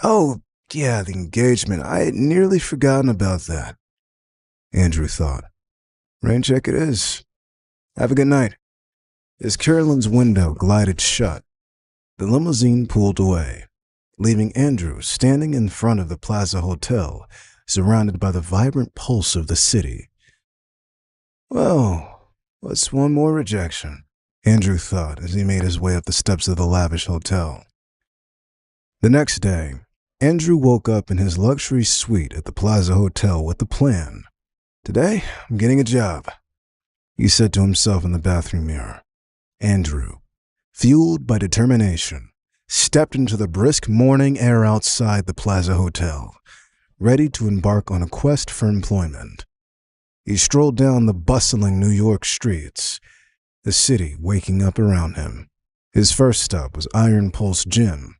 "Oh, yeah, the engagement. I had nearly forgotten about that," Andrew thought. "Rain check it is. Have a good night." As Carolyn's window glided shut, the limousine pulled away, leaving Andrew standing in front of the Plaza Hotel, surrounded by the vibrant pulse of the city. "Well, what's one more rejection?" Andrew thought as he made his way up the steps of the lavish hotel. The next day, Andrew woke up in his luxury suite at the Plaza Hotel with the plan. "Today, I'm getting a job," he said to himself in the bathroom mirror. Andrew, fueled by determination, stepped into the brisk morning air outside the Plaza Hotel, ready to embark on a quest for employment. He strolled down the bustling New York streets, the city waking up around him. His first stop was Iron Pulse Gym,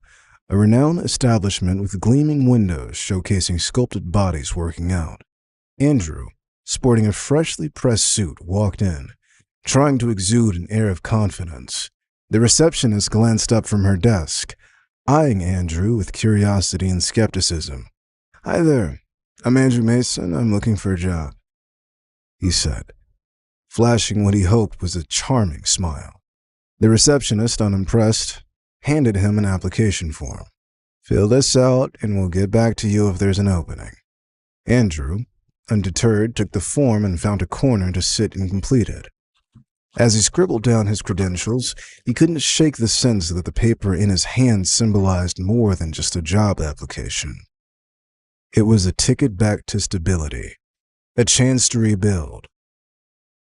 a renowned establishment with gleaming windows showcasing sculpted bodies working out. Andrew, sporting a freshly pressed suit, walked in, trying to exude an air of confidence. The receptionist glanced up from her desk, eyeing Andrew with curiosity and skepticism. "Hi there. I'm Andrew Mason. I'm looking for a job," he said, flashing what he hoped was a charming smile. The receptionist, unimpressed, handed him an application form. "Fill this out and we'll get back to you if there's an opening." Andrew, undeterred, took the form and found a corner to sit and complete it. As he scribbled down his credentials, he couldn't shake the sense that the paper in his hand symbolized more than just a job application. It was a ticket back to stability, a chance to rebuild.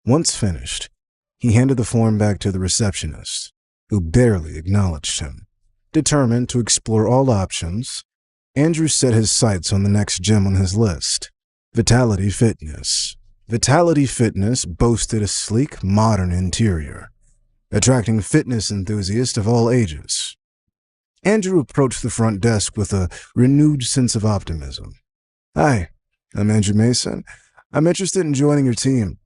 Once finished, he handed the form back to the receptionist, who barely acknowledged him. Determined to explore all options, Andrew set his sights on the next gym on his list, Vitality Fitness. Vitality Fitness boasted a sleek, modern interior, attracting fitness enthusiasts of all ages. Andrew approached the front desk with a renewed sense of optimism. "Hi, I'm Andrew Mason. I'm interested in joining your team,"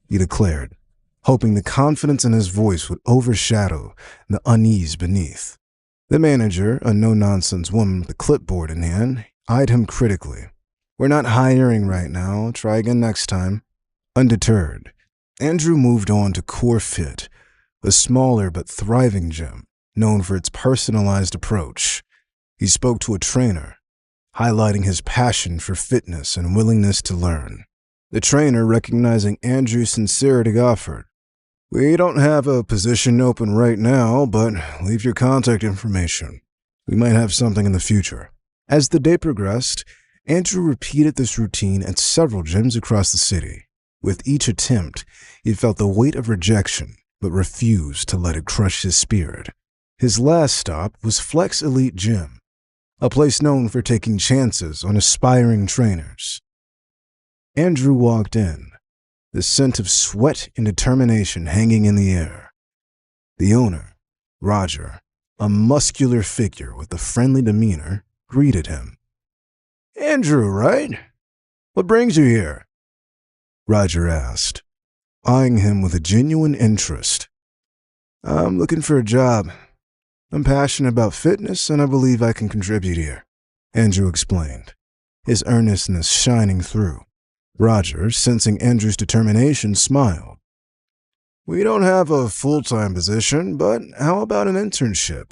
he declared, hoping the confidence in his voice would overshadow the unease beneath. The manager, a no-nonsense woman with a clipboard in hand, eyed him critically. "We're not hiring right now. Try again next time." Undeterred, Andrew moved on to Core Fit, a smaller but thriving gym known for its personalized approach. He spoke to a trainer, highlighting his passion for fitness and willingness to learn. The trainer, recognizing Andrew's sincerity, offered, "We don't have a position open right now, but leave your contact information. We might have something in the future." As the day progressed, Andrew repeated this routine at several gyms across the city. With each attempt, he felt the weight of rejection, but refused to let it crush his spirit. His last stop was Flex Elite Gym, a place known for taking chances on aspiring trainers. Andrew walked in, the scent of sweat and determination hanging in the air. The owner, Roger, a muscular figure with a friendly demeanor, greeted him. "Andrew, right? What brings you here?" Roger asked, eyeing him with a genuine interest. "I'm looking for a job. I'm passionate about fitness, and I believe I can contribute here," Andrew explained, his earnestness shining through. Roger, sensing Andrew's determination, smiled. "We don't have a full-time position, but how about an internship?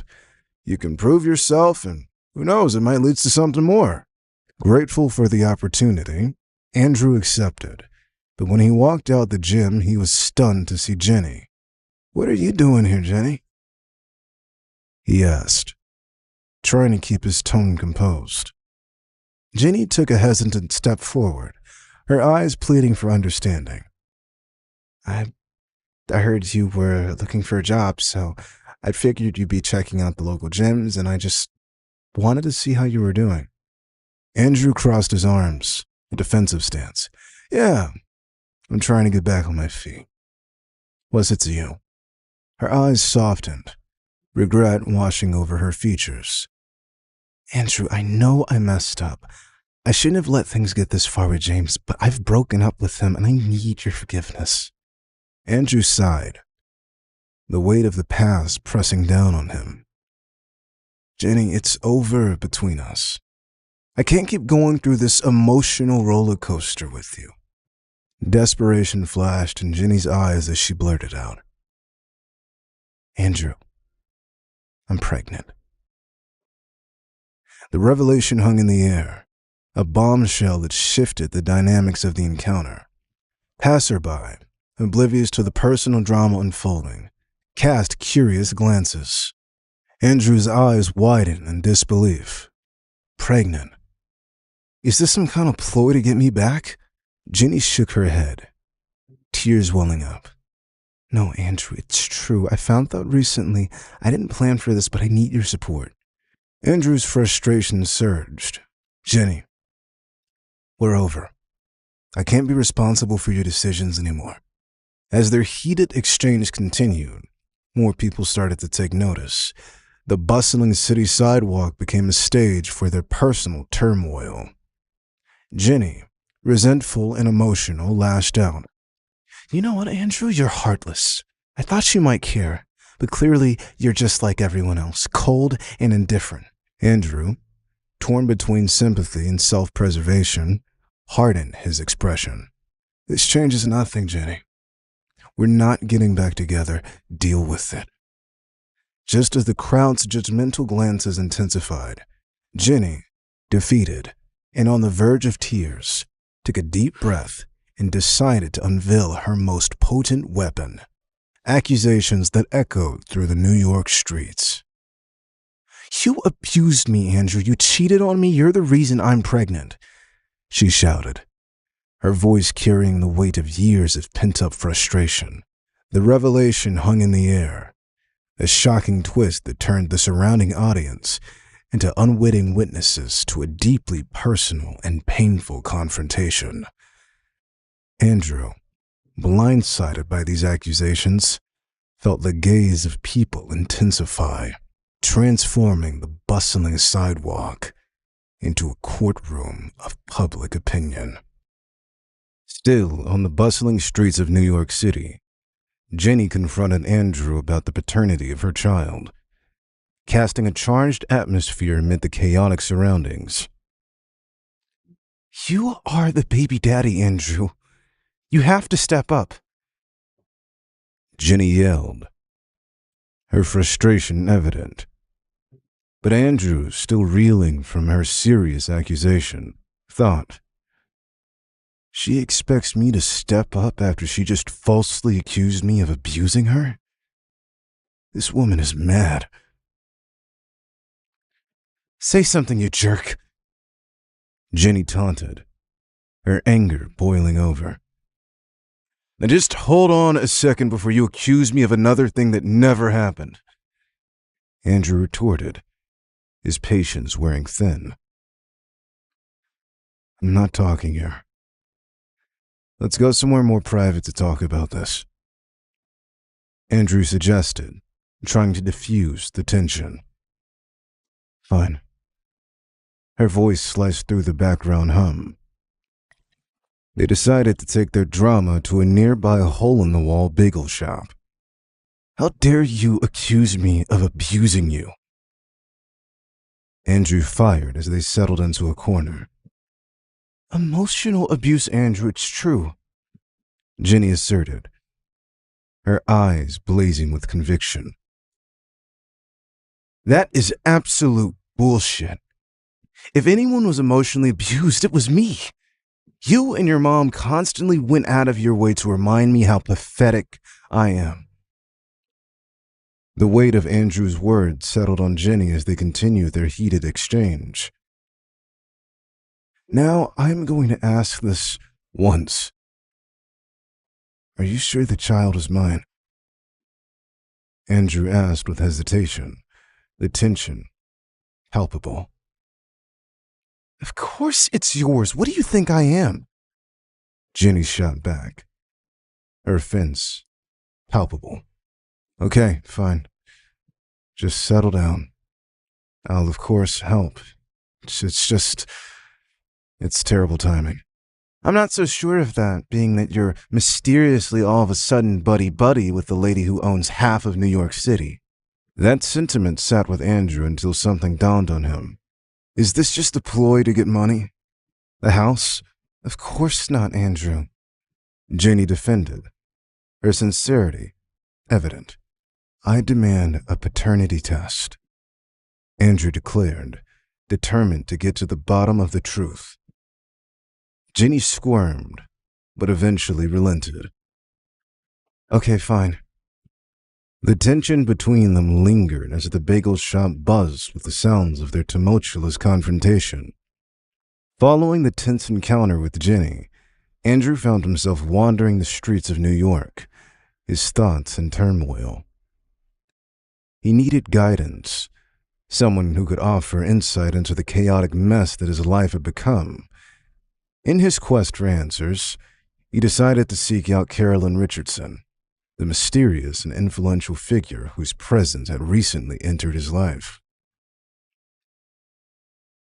You can prove yourself, and who knows, it might lead to something more." Grateful for the opportunity, Andrew accepted, but when he walked out the gym, he was stunned to see Jenny. "What are you doing here, Jenny?" he asked, trying to keep his tone composed. Jenny took a hesitant step forward, her eyes pleading for understanding. I heard you were looking for a job, so I figured you'd be checking out the local gyms, and I just wanted to see how you were doing." Andrew crossed his arms, a defensive stance. "Yeah, I'm trying to get back on my feet. What's it to you?" Her eyes softened, regret washing over her features. "Andrew, I know I messed up. I shouldn't have let things get this far with James, but I've broken up with him and I need your forgiveness." Andrew sighed, the weight of the past pressing down on him. "Jenny, it's over between us. I can't keep going through this emotional roller coaster with you." Desperation flashed in Jenny's eyes as she blurted out, "Andrew, I'm pregnant." The revelation hung in the air, a bombshell that shifted the dynamics of the encounter. Passerby, oblivious to the personal drama unfolding, cast curious glances. Andrew's eyes widened in disbelief. "Pregnant? Is this some kind of ploy to get me back?" Jenny shook her head, tears welling up. "No, Andrew, it's true. I found out recently. I didn't plan for this, but I need your support." Andrew's frustration surged. "Jenny, we're over. I can't be responsible for your decisions anymore." As their heated exchange continued, more people started to take notice. The bustling city sidewalk became a stage for their personal turmoil. Jenny, resentful and emotional, lashed out. "You know what, Andrew? You're heartless. I thought you might care, but clearly you're just like everyone else, cold and indifferent." Andrew, torn between sympathy and self-preservation, hardened his expression. "This changes nothing, Jenny. We're not getting back together. Deal with it." Just as the crowd's judgmental glances intensified, Jenny, defeated and on the verge of tears, took a deep breath and decided to unveil her most potent weapon, accusations that echoed through the New York streets. "You abused me, Andrew. You cheated on me. You're the reason I'm pregnant," she shouted, her voice carrying the weight of years of pent-up frustration. The revelation hung in the air, a shocking twist that turned the surrounding audience into unwitting witnesses to a deeply personal and painful confrontation. Andrew, blindsided by these accusations, felt the gaze of people intensify, transforming the bustling sidewalk into a courtroom of public opinion. Still, on the bustling streets of New York City, Jenny confronted Andrew about the paternity of her child, casting a charged atmosphere amid the chaotic surroundings. "You are the baby daddy, Andrew. You have to step up," Jenny yelled, her frustration evident. But Andrew, still reeling from her serious accusation, thought, "She expects me to step up after she just falsely accused me of abusing her? This woman is mad." "Say something, you jerk," Jenny taunted, her anger boiling over. "Now just hold on a second before you accuse me of another thing that never happened," Andrew retorted, his patience wearing thin. I'm not talking here. Let's go somewhere more private to talk about this, Andrew suggested, trying to diffuse the tension. Fine. Her voice sliced through the background hum. They decided to take their drama to a nearby hole-in-the-wall bagel shop. How dare you accuse me of abusing you? Andrew fired as they settled into a corner. Emotional abuse, Andrew, it's true, Jenny asserted, her eyes blazing with conviction. That is absolute bullshit. If anyone was emotionally abused, it was me. You and your mom constantly went out of your way to remind me how pathetic I am. The weight of Andrew's words settled on Jenny as they continued their heated exchange. Now I'm going to ask this once. Are you sure the child is mine? Andrew asked with hesitation, the tension palpable. Of course it's yours. What do you think I am? Jenny shot back, her offense palpable. Okay, fine. Just settle down. I'll, of course, help. It's terrible timing. I'm not so sure of that, being that you're mysteriously all of a sudden buddy-buddy with the lady who owns half of New York City. That sentiment sat with Andrew until something dawned on him. Is this just a ploy to get money? The house? Of course not, Andrew. Jenny defended, her sincerity evident. I demand a paternity test, Andrew declared, determined to get to the bottom of the truth. Jenny squirmed, but eventually relented. Okay, fine. The tension between them lingered as the bagel shop buzzed with the sounds of their tumultuous confrontation. Following the tense encounter with Jenny, Andrew found himself wandering the streets of New York, his thoughts in turmoil. He needed guidance, someone who could offer insight into the chaotic mess that his life had become. In his quest for answers, he decided to seek out Carolyn Richardson, the mysterious and influential figure whose presence had recently entered his life.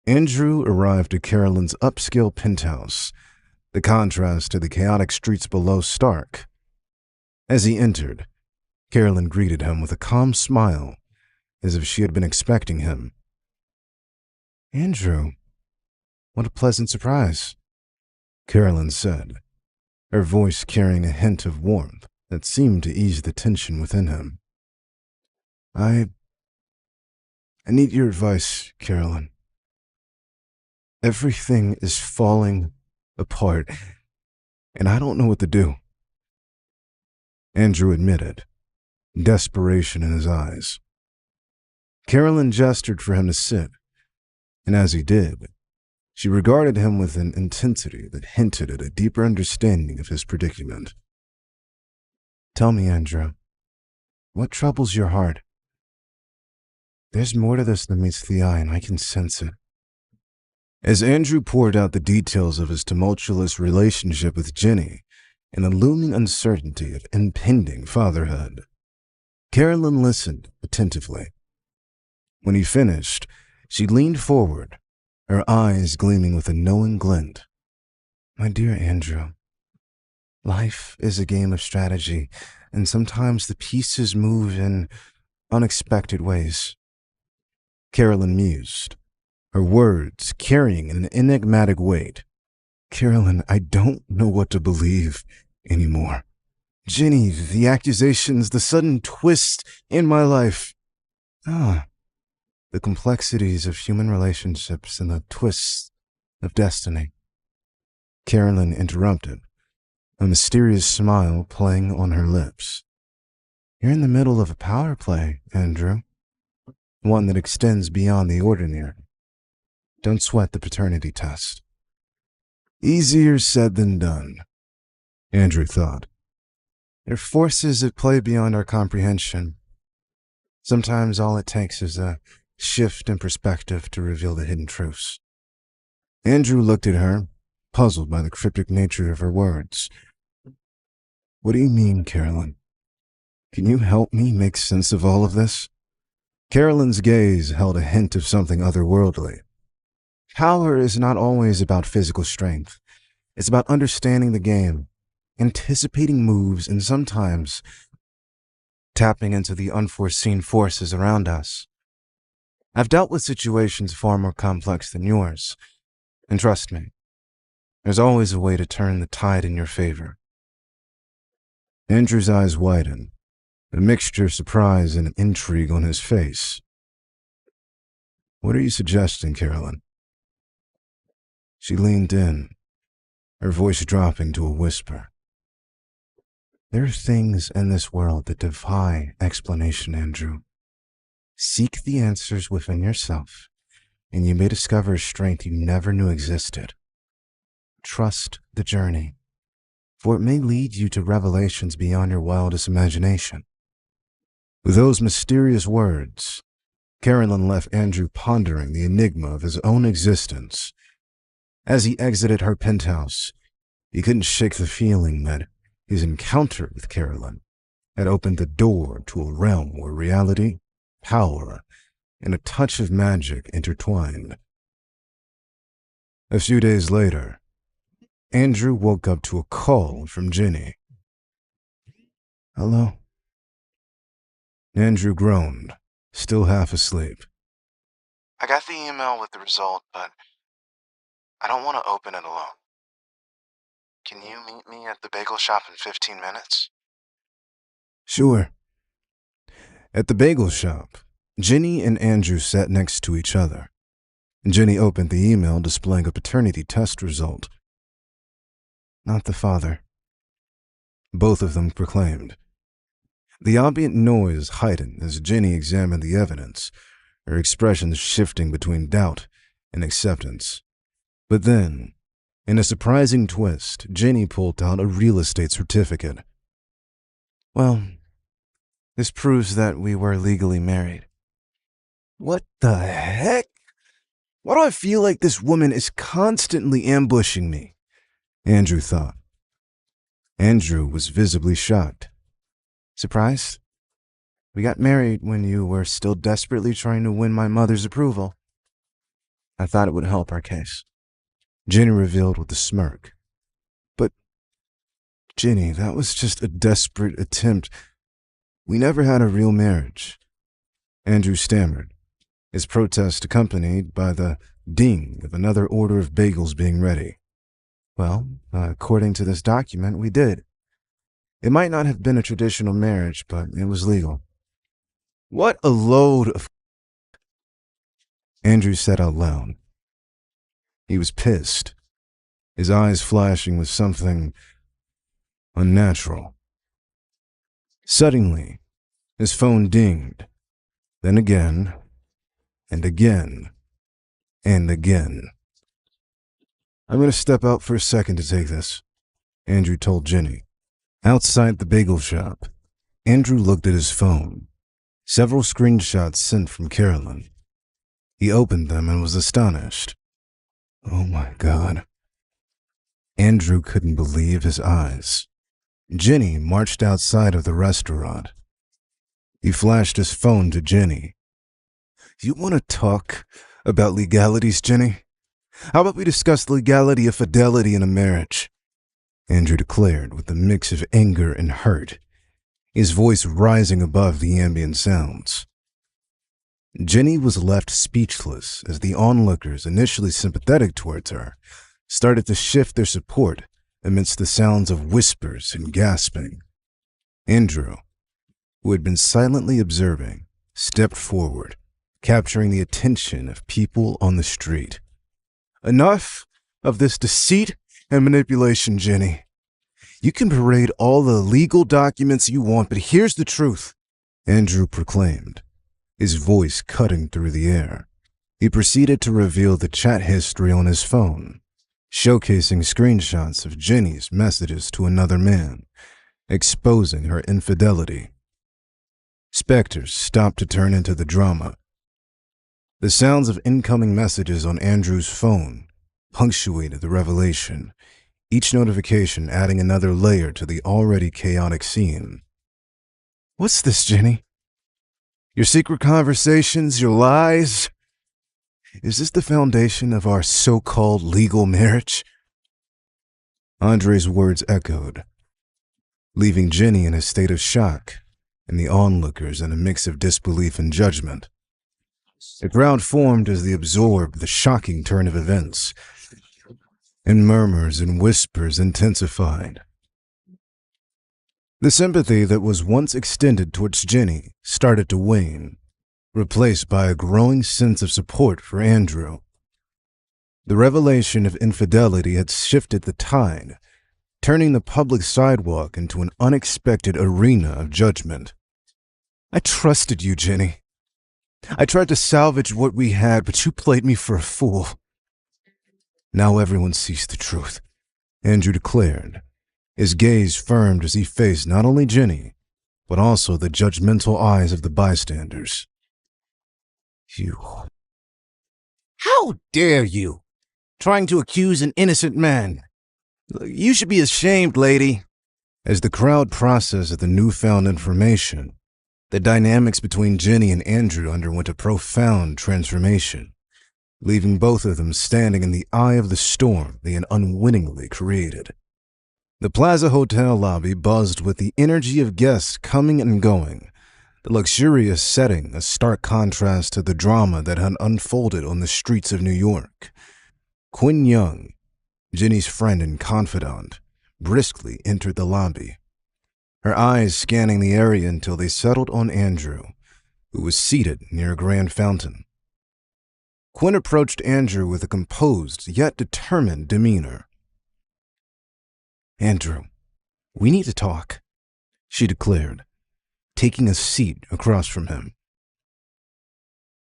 Andrew arrived at Carolyn's upscale penthouse, the contrast to the chaotic streets below stark. As he entered, Carolyn greeted him with a calm smile, as if she had been expecting him. Andrew, what a pleasant surprise, Carolyn said, her voice carrying a hint of warmth that seemed to ease the tension within him. I need your advice, Carolyn. Everything is falling apart, and I don't know what to do. Andrew admitted, desperation in his eyes. Carolyn gestured for him to sit, and as he did, she regarded him with an intensity that hinted at a deeper understanding of his predicament. Tell me, Andrew, what troubles your heart? There's more to this than meets the eye, and I can sense it. As Andrew poured out the details of his tumultuous relationship with Jenny and the looming uncertainty of impending fatherhood, Carolyn listened attentively. When he finished, she leaned forward, her eyes gleaming with a knowing glint. My dear Andrew, life is a game of strategy, and sometimes the pieces move in unexpected ways. Carolyn mused, her words carrying an enigmatic weight. Carolyn, I don't know what to believe anymore. Jenny, the accusations, the sudden twist in my life. The complexities of human relationships and the twists of destiny. Carolyn interrupted, a mysterious smile playing on her lips. You're in the middle of a power play, Andrew. One that extends beyond the ordinary. Don't sweat the paternity test. Easier said than done, Andrew thought. There are forces at play beyond our comprehension. Sometimes all it takes is a shift in perspective to reveal the hidden truths. Andrew looked at her, puzzled by the cryptic nature of her words. What do you mean, Carolyn? Can you help me make sense of all of this? Carolyn's gaze held a hint of something otherworldly. Power is not always about physical strength. It's about understanding the game, anticipating moves, and sometimes tapping into the unforeseen forces around us. I've dealt with situations far more complex than yours, and trust me, there's always a way to turn the tide in your favor. Andrew's eyes widened, a mixture of surprise and intrigue on his face. What are you suggesting, Carolyn? She leaned in, her voice dropping to a whisper. There are things in this world that defy explanation, Andrew. Seek the answers within yourself, and you may discover a strength you never knew existed. Trust the journey, for it may lead you to revelations beyond your wildest imagination. With those mysterious words, Carolyn left Andrew pondering the enigma of his own existence. As he exited her penthouse, he couldn't shake the feeling that his encounter with Carolyn had opened the door to a realm where reality, power, and a touch of magic intertwined. A few days later, Andrew woke up to a call from Ginny. Hello? Andrew groaned, still half asleep. I got the email with the result, but I don't want to open it alone. Can you meet me at the bagel shop in 15 minutes? Sure. At the bagel shop, Ginny and Andrew sat next to each other. Ginny opened the email displaying a paternity test result. Not the father, both of them proclaimed. The ambient noise heightened as Ginny examined the evidence, her expressions shifting between doubt and acceptance. But then, in a surprising twist, Ginny pulled out a real estate certificate. Well, this proves that we were legally married. What the heck? Why do I feel like this woman is constantly ambushing me? Andrew thought. Andrew was visibly shocked. Surprised? We got married when you were still desperately trying to win my mother's approval. I thought it would help our case. Ginny revealed with a smirk. But, Ginny, that was just a desperate attempt. We never had a real marriage. Andrew stammered, his protest accompanied by the ding of another order of bagels being ready. Well, according to this document, we did. It might not have been a traditional marriage, but it was legal. What a load of... Andrew said out loud. He was pissed, his eyes flashing with something unnatural. Suddenly, his phone dinged, then again, and again, and again. I'm going to step out for a second to take this, Andrew told Ginny. Outside the bagel shop, Andrew looked at his phone. Several screenshots sent from Carolyn. He opened them and was astonished. Oh my God. Andrew couldn't believe his eyes. Ginny marched outside of the restaurant. He flashed his phone to Ginny. You want to talk about legalities, Ginny? How about we discuss the legality of fidelity in a marriage? Andrew declared with a mix of anger and hurt, his voice rising above the ambient sounds. Ginny was left speechless as the onlookers, initially sympathetic towards her, started to shift their support amidst the sounds of whispers and gasping. Andrew, who had been silently observing, stepped forward, capturing the attention of people on the street. Enough of this deceit and manipulation, Ginny. You can parade all the legal documents you want, but here's the truth, Andrew proclaimed, his voice cutting through the air. He proceeded to reveal the chat history on his phone, showcasing screenshots of Ginny's messages to another man, exposing her infidelity. Specters stopped to turn into the drama. The sounds of incoming messages on Andrew's phone punctuated the revelation, each notification adding another layer to the already chaotic scene. What's this, Jenny? Your secret conversations, your lies? Is this the foundation of our so-called legal marriage? Andre's words echoed, leaving Jenny in a state of shock and the onlookers in a mix of disbelief and judgment. A crowd formed as they absorbed the shocking turn of events, and murmurs and whispers intensified. The sympathy that was once extended towards Jenny started to wane, replaced by a growing sense of support for Andrew. The revelation of infidelity had shifted the tide, turning the public sidewalk into an unexpected arena of judgment. I trusted you, Jenny. I tried to salvage what we had, but you played me for a fool. Now everyone sees the truth, Andrew declared, his gaze firmed as he faced not only Jenny, but also the judgmental eyes of the bystanders. You. How dare you? Trying to accuse an innocent man. You should be ashamed, lady. As the crowd processed the newfound information, the dynamics between Jenny and Andrew underwent a profound transformation, leaving both of them standing in the eye of the storm they had unwittingly created. The Plaza Hotel lobby buzzed with the energy of guests coming and going, the luxurious setting a stark contrast to the drama that had unfolded on the streets of New York. Quinn Young, Jenny's friend and confidant, briskly entered the lobby, her eyes scanning the area until they settled on Andrew, who was seated near a grand fountain. Quinn approached Andrew with a composed yet determined demeanor. Andrew, we need to talk, she declared, taking a seat across from him.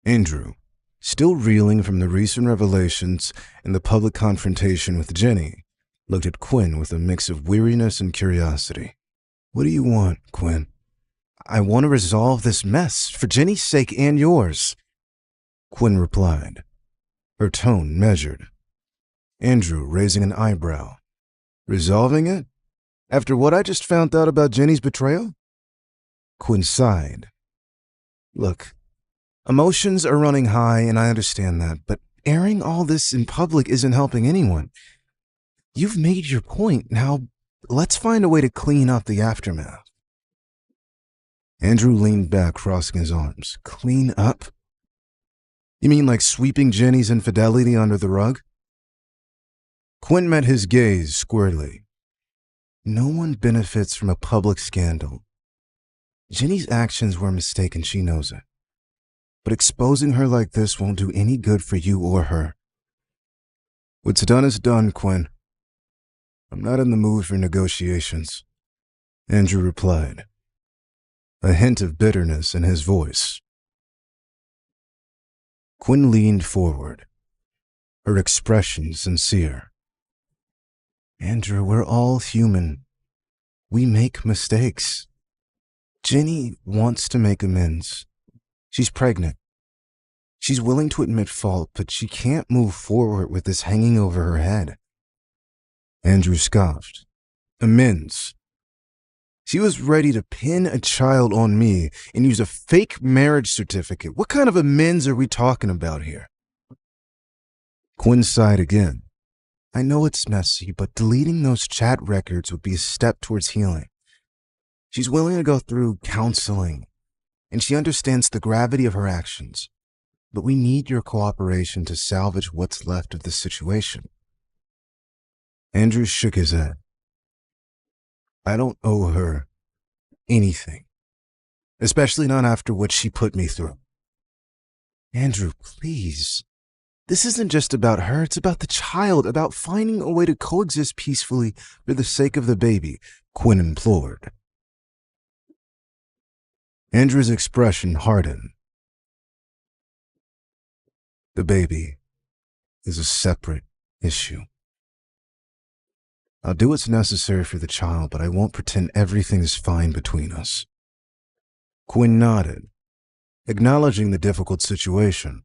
Andrew, still reeling from the recent revelations and the public confrontation with Jenny, looked at Quinn with a mix of weariness and curiosity. What do you want, Quinn? I want to resolve this mess, for Jenny's sake and yours, Quinn replied, her tone measured. Andrew raising an eyebrow. Resolving it? After what I just found out about Jenny's betrayal? Quinn sighed. Look, emotions are running high and I understand that, but airing all this in public isn't helping anyone. You've made your point. Now, let's find a way to clean up the aftermath. Andrew leaned back, crossing his arms. Clean up? You mean like sweeping Jenny's infidelity under the rug? Quinn met his gaze squarely. No one benefits from a public scandal. Jenny's actions were a mistake and she knows it. But exposing her like this won't do any good for you or her. What's done is done, Quinn. I'm not in the mood for negotiations, Andrew replied, a hint of bitterness in his voice. Quinn leaned forward, her expression sincere. Andrew, we're all human. We make mistakes. Jenny wants to make amends. She's pregnant. She's willing to admit fault, but she can't move forward with this hanging over her head. Andrew scoffed. Amends. She was ready to pin a child on me and use a fake marriage certificate. What kind of amends are we talking about here? Quinn sighed again. I know it's messy, but deleting those chat records would be a step towards healing. She's willing to go through counseling, and she understands the gravity of her actions. But we need your cooperation to salvage what's left of the situation. Andrew shook his head. I don't owe her anything, especially not after what she put me through. Andrew, please. This isn't just about her, it's about the child, about finding a way to coexist peacefully for the sake of the baby, Quinn implored. Andrew's expression hardened. The baby is a separate issue. I'll do what's necessary for the child, but I won't pretend everything is fine between us. Quinn nodded, acknowledging the difficult situation.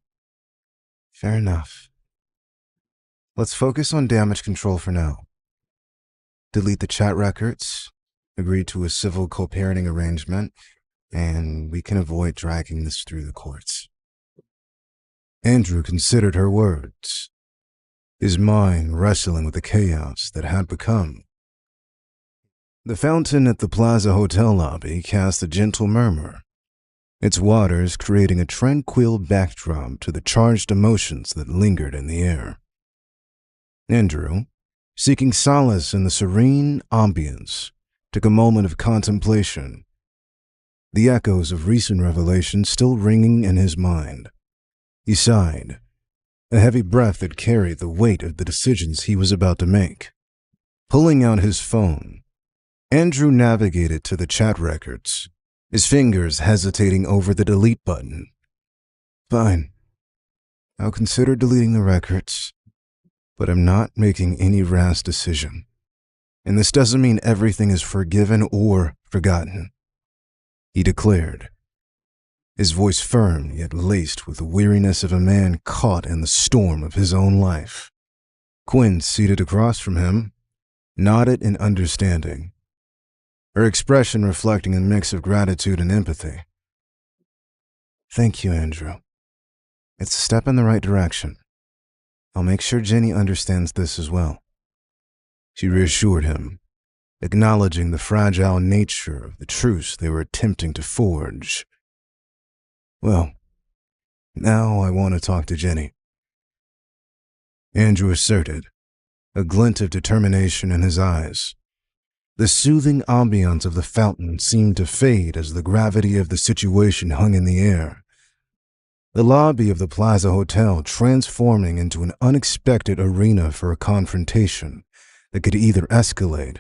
Fair enough. Let's focus on damage control for now. Delete the chat records, agree to a civil co-parenting arrangement, and we can avoid dragging this through the courts. Andrew considered her words, his mind wrestling with the chaos that had become. The fountain at the Plaza Hotel lobby cast a gentle murmur, its waters creating a tranquil backdrop to the charged emotions that lingered in the air. Andrew, seeking solace in the serene ambience, took a moment of contemplation, the echoes of recent revelations still ringing in his mind. He sighed, a heavy breath that carried the weight of the decisions he was about to make. Pulling out his phone, Andrew navigated to the chat records, his fingers hesitating over the delete button. Fine. I'll consider deleting the records, but I'm not making any rash decision. And this doesn't mean everything is forgiven or forgotten, he declared, his voice firm yet laced with the weariness of a man caught in the storm of his own life. Quinn, seated across from him, nodded in understanding, her expression reflecting a mix of gratitude and empathy. Thank you, Andrew. It's a step in the right direction. I'll make sure Jenny understands this as well. She reassured him, acknowledging the fragile nature of the truce they were attempting to forge. Well, now I want to talk to Jenny, Andrew asserted, a glint of determination in his eyes. The soothing ambiance of the fountain seemed to fade as the gravity of the situation hung in the air. The lobby of the Plaza Hotel transforming into an unexpected arena for a confrontation that could either escalate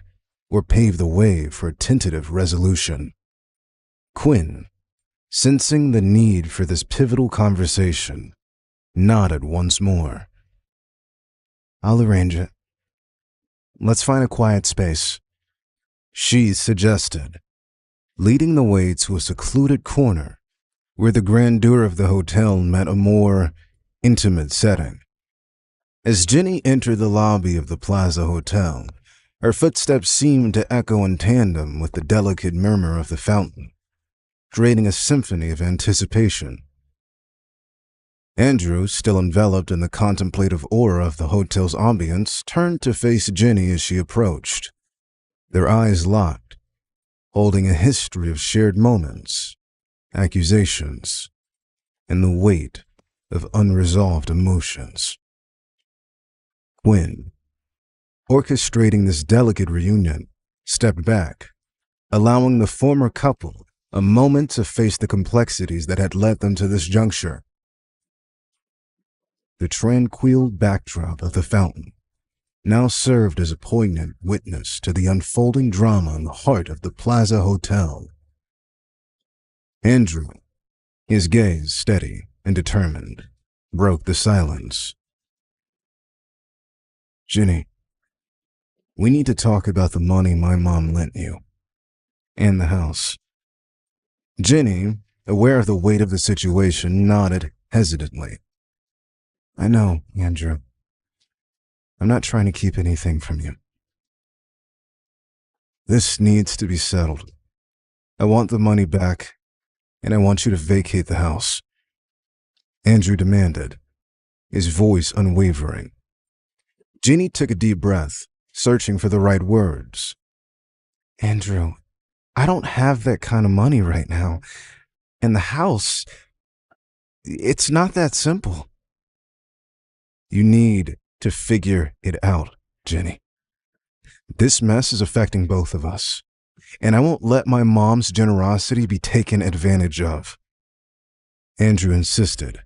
or pave the way for a tentative resolution. Quinn, sensing the need for this pivotal conversation, nodded once more. I'll arrange it. Let's find a quiet space, she suggested, leading the way to a secluded corner where the grandeur of the hotel met a more intimate setting. As Jenny entered the lobby of the Plaza Hotel, her footsteps seemed to echo in tandem with the delicate murmur of the fountain, creating a symphony of anticipation. Andrew, still enveloped in the contemplative aura of the hotel's ambience, turned to face Jenny as she approached, their eyes locked, holding a history of shared moments, accusations, and the weight of unresolved emotions. Quinn, orchestrating this delicate reunion, stepped back, allowing the former couple a moment to face the complexities that had led them to this juncture. The tranquil backdrop of the fountain now served as a poignant witness to the unfolding drama in the heart of the Plaza Hotel. Andrew, his gaze steady and determined, broke the silence. Jenny, we need to talk about the money my mom lent you, and the house. Jenny, aware of the weight of the situation, nodded hesitantly. I know, Andrew. I'm not trying to keep anything from you. This needs to be settled. I want the money back, and I want you to vacate the house, Andrew demanded, his voice unwavering. Jenny took a deep breath, searching for the right words. Andrew, I don't have that kind of money right now. And the house, it's not that simple. You need to figure it out, Jenny. This mess is affecting both of us, and I won't let my mom's generosity be taken advantage of. Andrew insisted,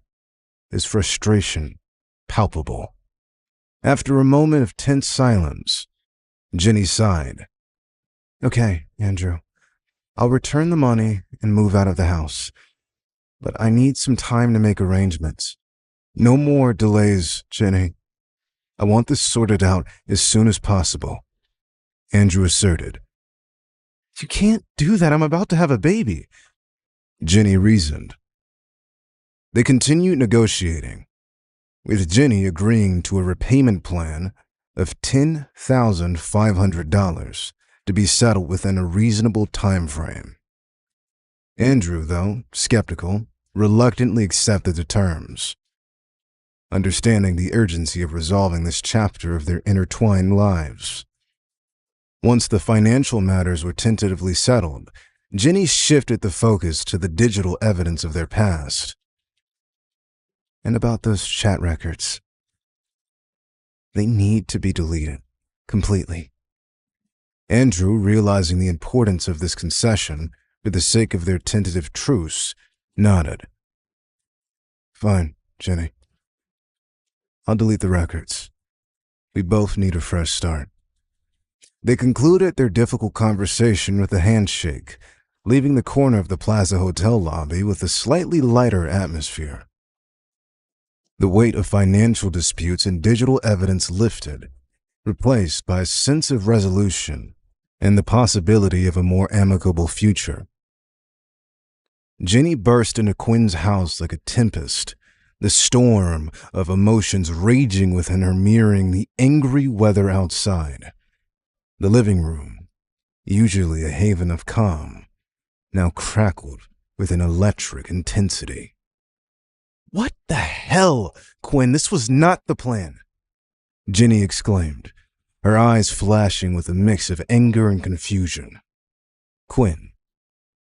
his frustration palpable. After a moment of tense silence, Jenny sighed. Okay, Andrew, I'll return the money and move out of the house, but I need some time to make arrangements. No more delays, Jenny. I want this sorted out as soon as possible, Andrew asserted. You can't do that. I'm about to have a baby, Jenny reasoned. They continued negotiating, with Jenny agreeing to a repayment plan of $10,500 to be settled within a reasonable time frame. Andrew, though skeptical, reluctantly accepted the terms, understanding the urgency of resolving this chapter of their intertwined lives. Once the financial matters were tentatively settled, Jenny shifted the focus to the digital evidence of their past. And about those chat records. They need to be deleted completely. Andrew, realizing the importance of this concession for the sake of their tentative truce, nodded. Fine, Jenny. I'll delete the records. We both need a fresh start. They concluded their difficult conversation with a handshake, leaving the corner of the Plaza Hotel lobby with a slightly lighter atmosphere. The weight of financial disputes and digital evidence lifted, replaced by a sense of resolution and the possibility of a more amicable future. Jenny burst into Quinn's house like a tempest, the storm of emotions raging within her mirroring the angry weather outside. The living room, usually a haven of calm, now crackled with an electric intensity. What the hell, Quinn? This was not the plan, Jenny exclaimed, her eyes flashing with a mix of anger and confusion. Quinn,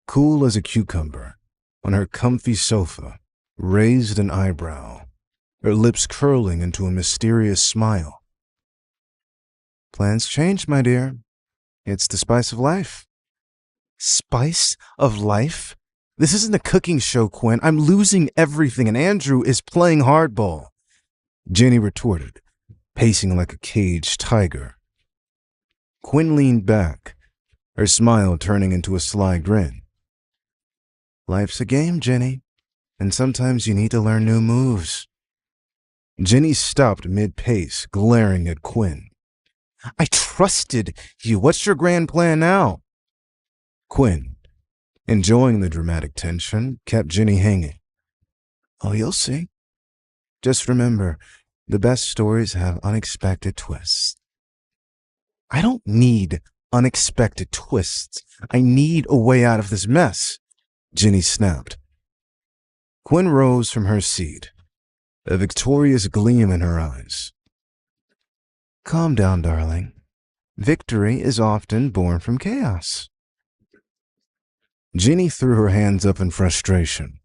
cool as a cucumber, on her comfy sofa, raised an eyebrow, her lips curling into a mysterious smile. Plans change, my dear. It's the spice of life. Spice of life? This isn't a cooking show, Quinn. I'm losing everything, and Andrew is playing hardball, Jenny retorted, pacing like a caged tiger. Quinn leaned back, her smile turning into a sly grin. Life's a game, Jenny, and sometimes you need to learn new moves. Jenny stopped mid-pace, glaring at Quinn. I trusted you. What's your grand plan now? Quinn, enjoying the dramatic tension, kept Jenny hanging. Oh, you'll see. Just remember, the best stories have unexpected twists. I don't need unexpected twists. I need a way out of this mess, Jenny snapped. Quinn rose from her seat, a victorious gleam in her eyes. Calm down, darling. Victory is often born from chaos. Jenny threw her hands up in frustration.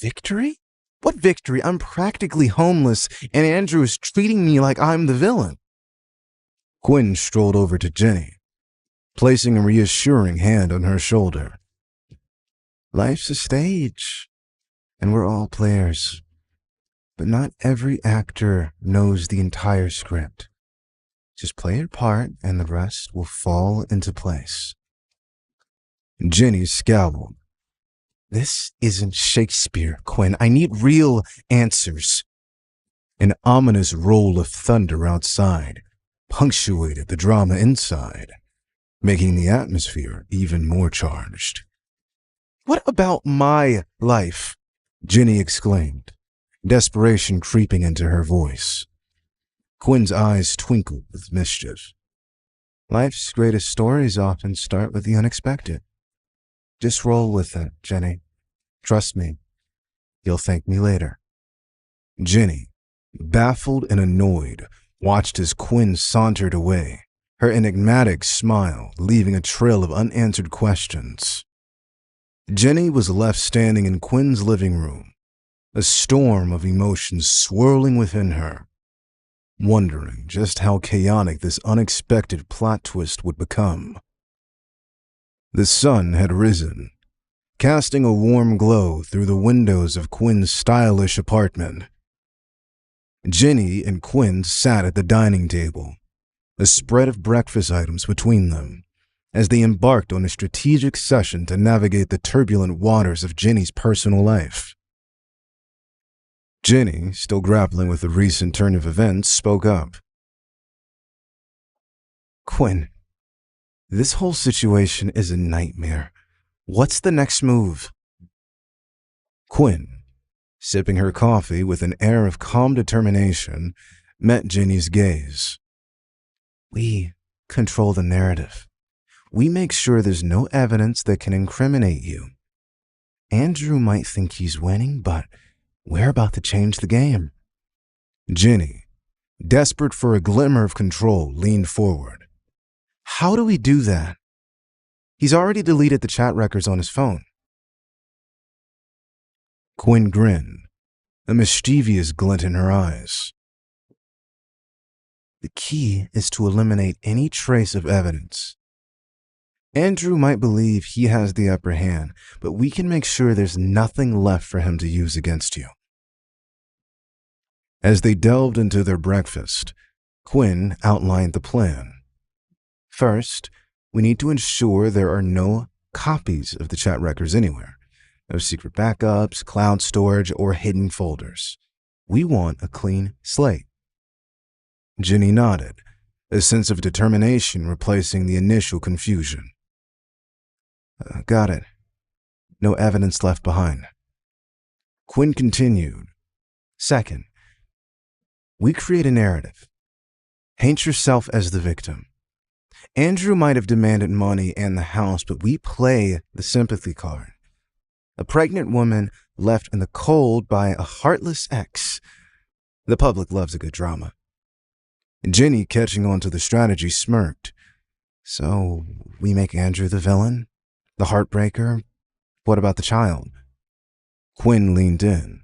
Victory? What victory? I'm practically homeless, and Andrew is treating me like I'm the villain. Quinn strolled over to Jenny, placing a reassuring hand on her shoulder. Life's a stage, and we're all players. But not every actor knows the entire script. Just play your part, and the rest will fall into place. Jenny scowled. This isn't Shakespeare, Quinn. I need real answers. An ominous roll of thunder outside punctuated the drama inside, making the atmosphere even more charged. What about my life? Jenny exclaimed, desperation creeping into her voice. Quinn's eyes twinkled with mischief. Life's greatest stories often start with the unexpected. Just roll with it, Jenny. Trust me. You'll thank me later. Jenny, baffled and annoyed, watched as Quinn sauntered away, her enigmatic smile leaving a trail of unanswered questions. Jenny was left standing in Quinn's living room, a storm of emotions swirling within her, wondering just how chaotic this unexpected plot twist would become. The sun had risen, casting a warm glow through the windows of Quinn's stylish apartment. Jenny and Quinn sat at the dining table, a spread of breakfast items between them, as they embarked on a strategic session to navigate the turbulent waters of Jenny's personal life. Jenny, still grappling with the recent turn of events, spoke up. Quinn, this whole situation is a nightmare. What's the next move? Quinn, sipping her coffee with an air of calm determination, met Ginny's gaze. We control the narrative. We make sure there's no evidence that can incriminate you. Andrew might think he's winning, but we're about to change the game. Ginny, desperate for a glimmer of control, leaned forward. How do we do that? He's already deleted the chat records on his phone. Quinn grinned, a mischievous glint in her eyes. The key is to eliminate any trace of evidence. Andrew might believe he has the upper hand, but we can make sure there's nothing left for him to use against you. As they delved into their breakfast, Quinn outlined the plan. First, we need to ensure there are no copies of the chat records anywhere. No secret backups, cloud storage, or hidden folders. We want a clean slate. Ginny nodded, a sense of determination replacing the initial confusion. Got it. No evidence left behind. Quinn continued. Second, we create a narrative. Paint yourself as the victim. Andrew might have demanded money and the house, but we play the sympathy card. A pregnant woman left in the cold by a heartless ex. The public loves a good drama. Ginny, catching on to the strategy, smirked. So we make Andrew the villain? The heartbreaker? What about the child? Quinn leaned in,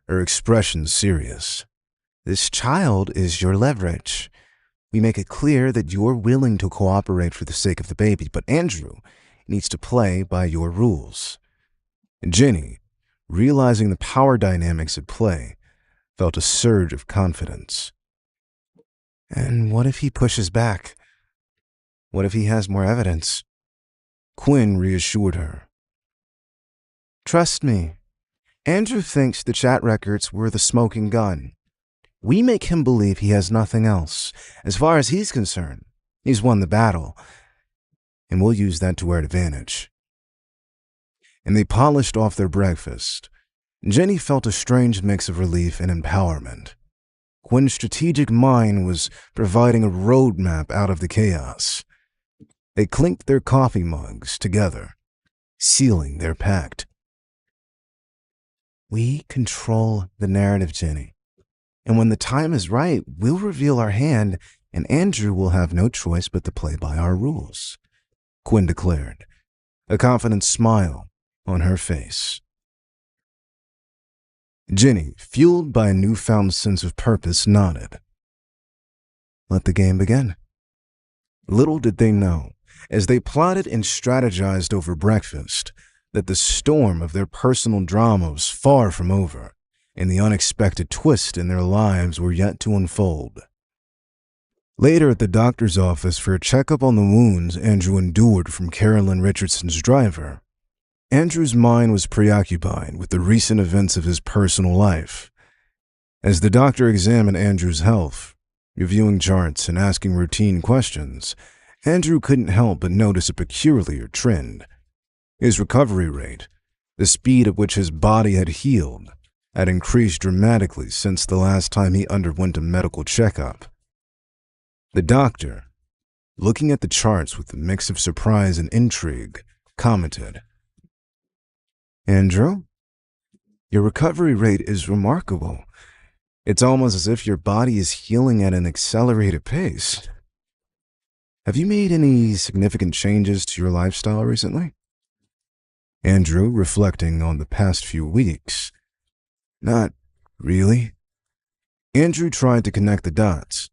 her expression serious. This child is your leverage. We make it clear that you're willing to cooperate for the sake of the baby, but Andrew needs to play by your rules. Ginny, realizing the power dynamics at play, felt a surge of confidence. And what if he pushes back? What if he has more evidence? Quinn reassured her. Trust me, Andrew thinks the chat records were the smoking gun. We make him believe he has nothing else. As far as he's concerned, he's won the battle, and we'll use that to our advantage. And they polished off their breakfast. Jenny felt a strange mix of relief and empowerment. Quinn's strategic mind was providing a roadmap out of the chaos. They clinked their coffee mugs together, sealing their pact. We control the narrative, Jenny. And when the time is right, we'll reveal our hand, and Andrew will have no choice but to play by our rules, Quinn declared, a confident smile on her face. Ginny, fueled by a newfound sense of purpose, nodded. Let the game begin. Little did they know, as they plotted and strategized over breakfast, that the storm of their personal drama was far from over, and the unexpected twists in their lives were yet to unfold. Later at the doctor's office for a checkup on the wounds Andrew endured from Carolyn Richardson's driver, Andrew's mind was preoccupied with the recent events of his personal life. As the doctor examined Andrew's health, reviewing charts and asking routine questions, Andrew couldn't help but notice a peculiar trend. His recovery rate, the speed at which his body had healed, had increased dramatically since the last time he underwent a medical checkup. The doctor, looking at the charts with a mix of surprise and intrigue, commented, Andrew, your recovery rate is remarkable. It's almost as if your body is healing at an accelerated pace. Have you made any significant changes to your lifestyle recently? Andrew, reflecting on the past few weeks. Not really. Andrew tried to connect the dots.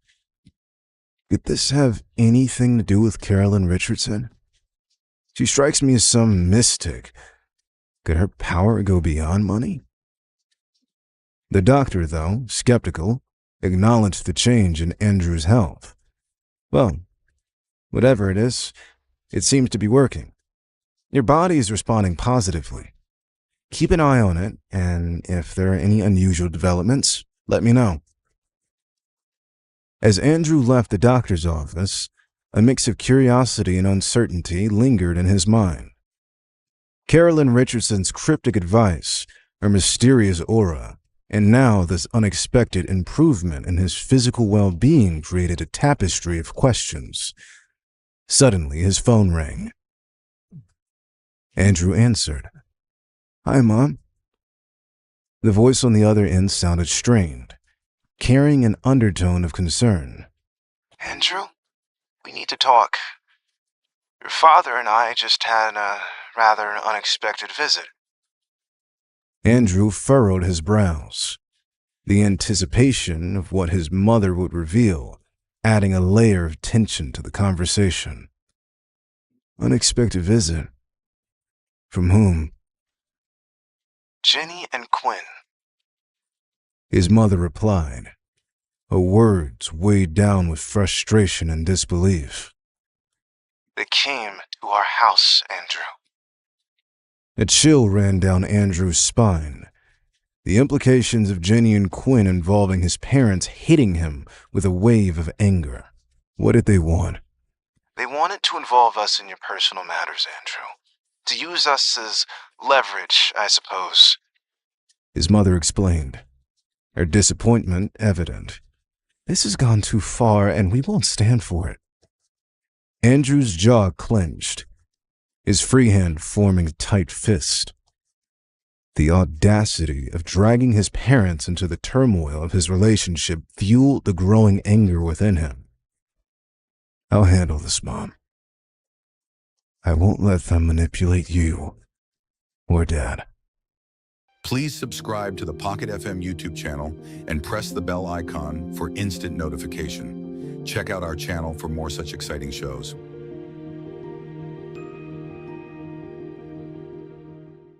Could this have anything to do with Carolyn Richardson? She strikes me as some mystic. Could her power go beyond money? The doctor, though, skeptical, acknowledged the change in Andrew's health. Well, whatever it is, it seems to be working. Your body is responding positively. Keep an eye on it, and if there are any unusual developments, let me know. As Andrew left the doctor's office, a mix of curiosity and uncertainty lingered in his mind. Carolyn Richardson's cryptic advice, her mysterious aura, and now this unexpected improvement in his physical well-being created a tapestry of questions. Suddenly, his phone rang. Andrew answered. "Hi, Mom." The voice on the other end sounded strained, carrying an undertone of concern. "Andrew, we need to talk. Your father and I just had a rather unexpected visit." Andrew furrowed his brows, the anticipation of what his mother would reveal, adding a layer of tension to the conversation. "Unexpected visit? From whom?" "Jenny and Quinn." His mother replied, her words weighed down with frustration and disbelief. "They came to our house, Andrew." A chill ran down Andrew's spine. The implications of Jenny and Quinn involving his parents hitting him with a wave of anger. What did they want? "They wanted to involve us in your personal matters, Andrew. To use us as leverage, I suppose." His mother explained, her disappointment evident. "This has gone too far, and we won't stand for it." Andrew's jaw clenched, his free hand forming a tight fist. The audacity of dragging his parents into the turmoil of his relationship fueled the growing anger within him. "I'll handle this, Mom. I won't let them manipulate you or Dad." Please subscribe to the Pocket FM YouTube channel and press the bell icon for instant notification. Check out our channel for more such exciting shows.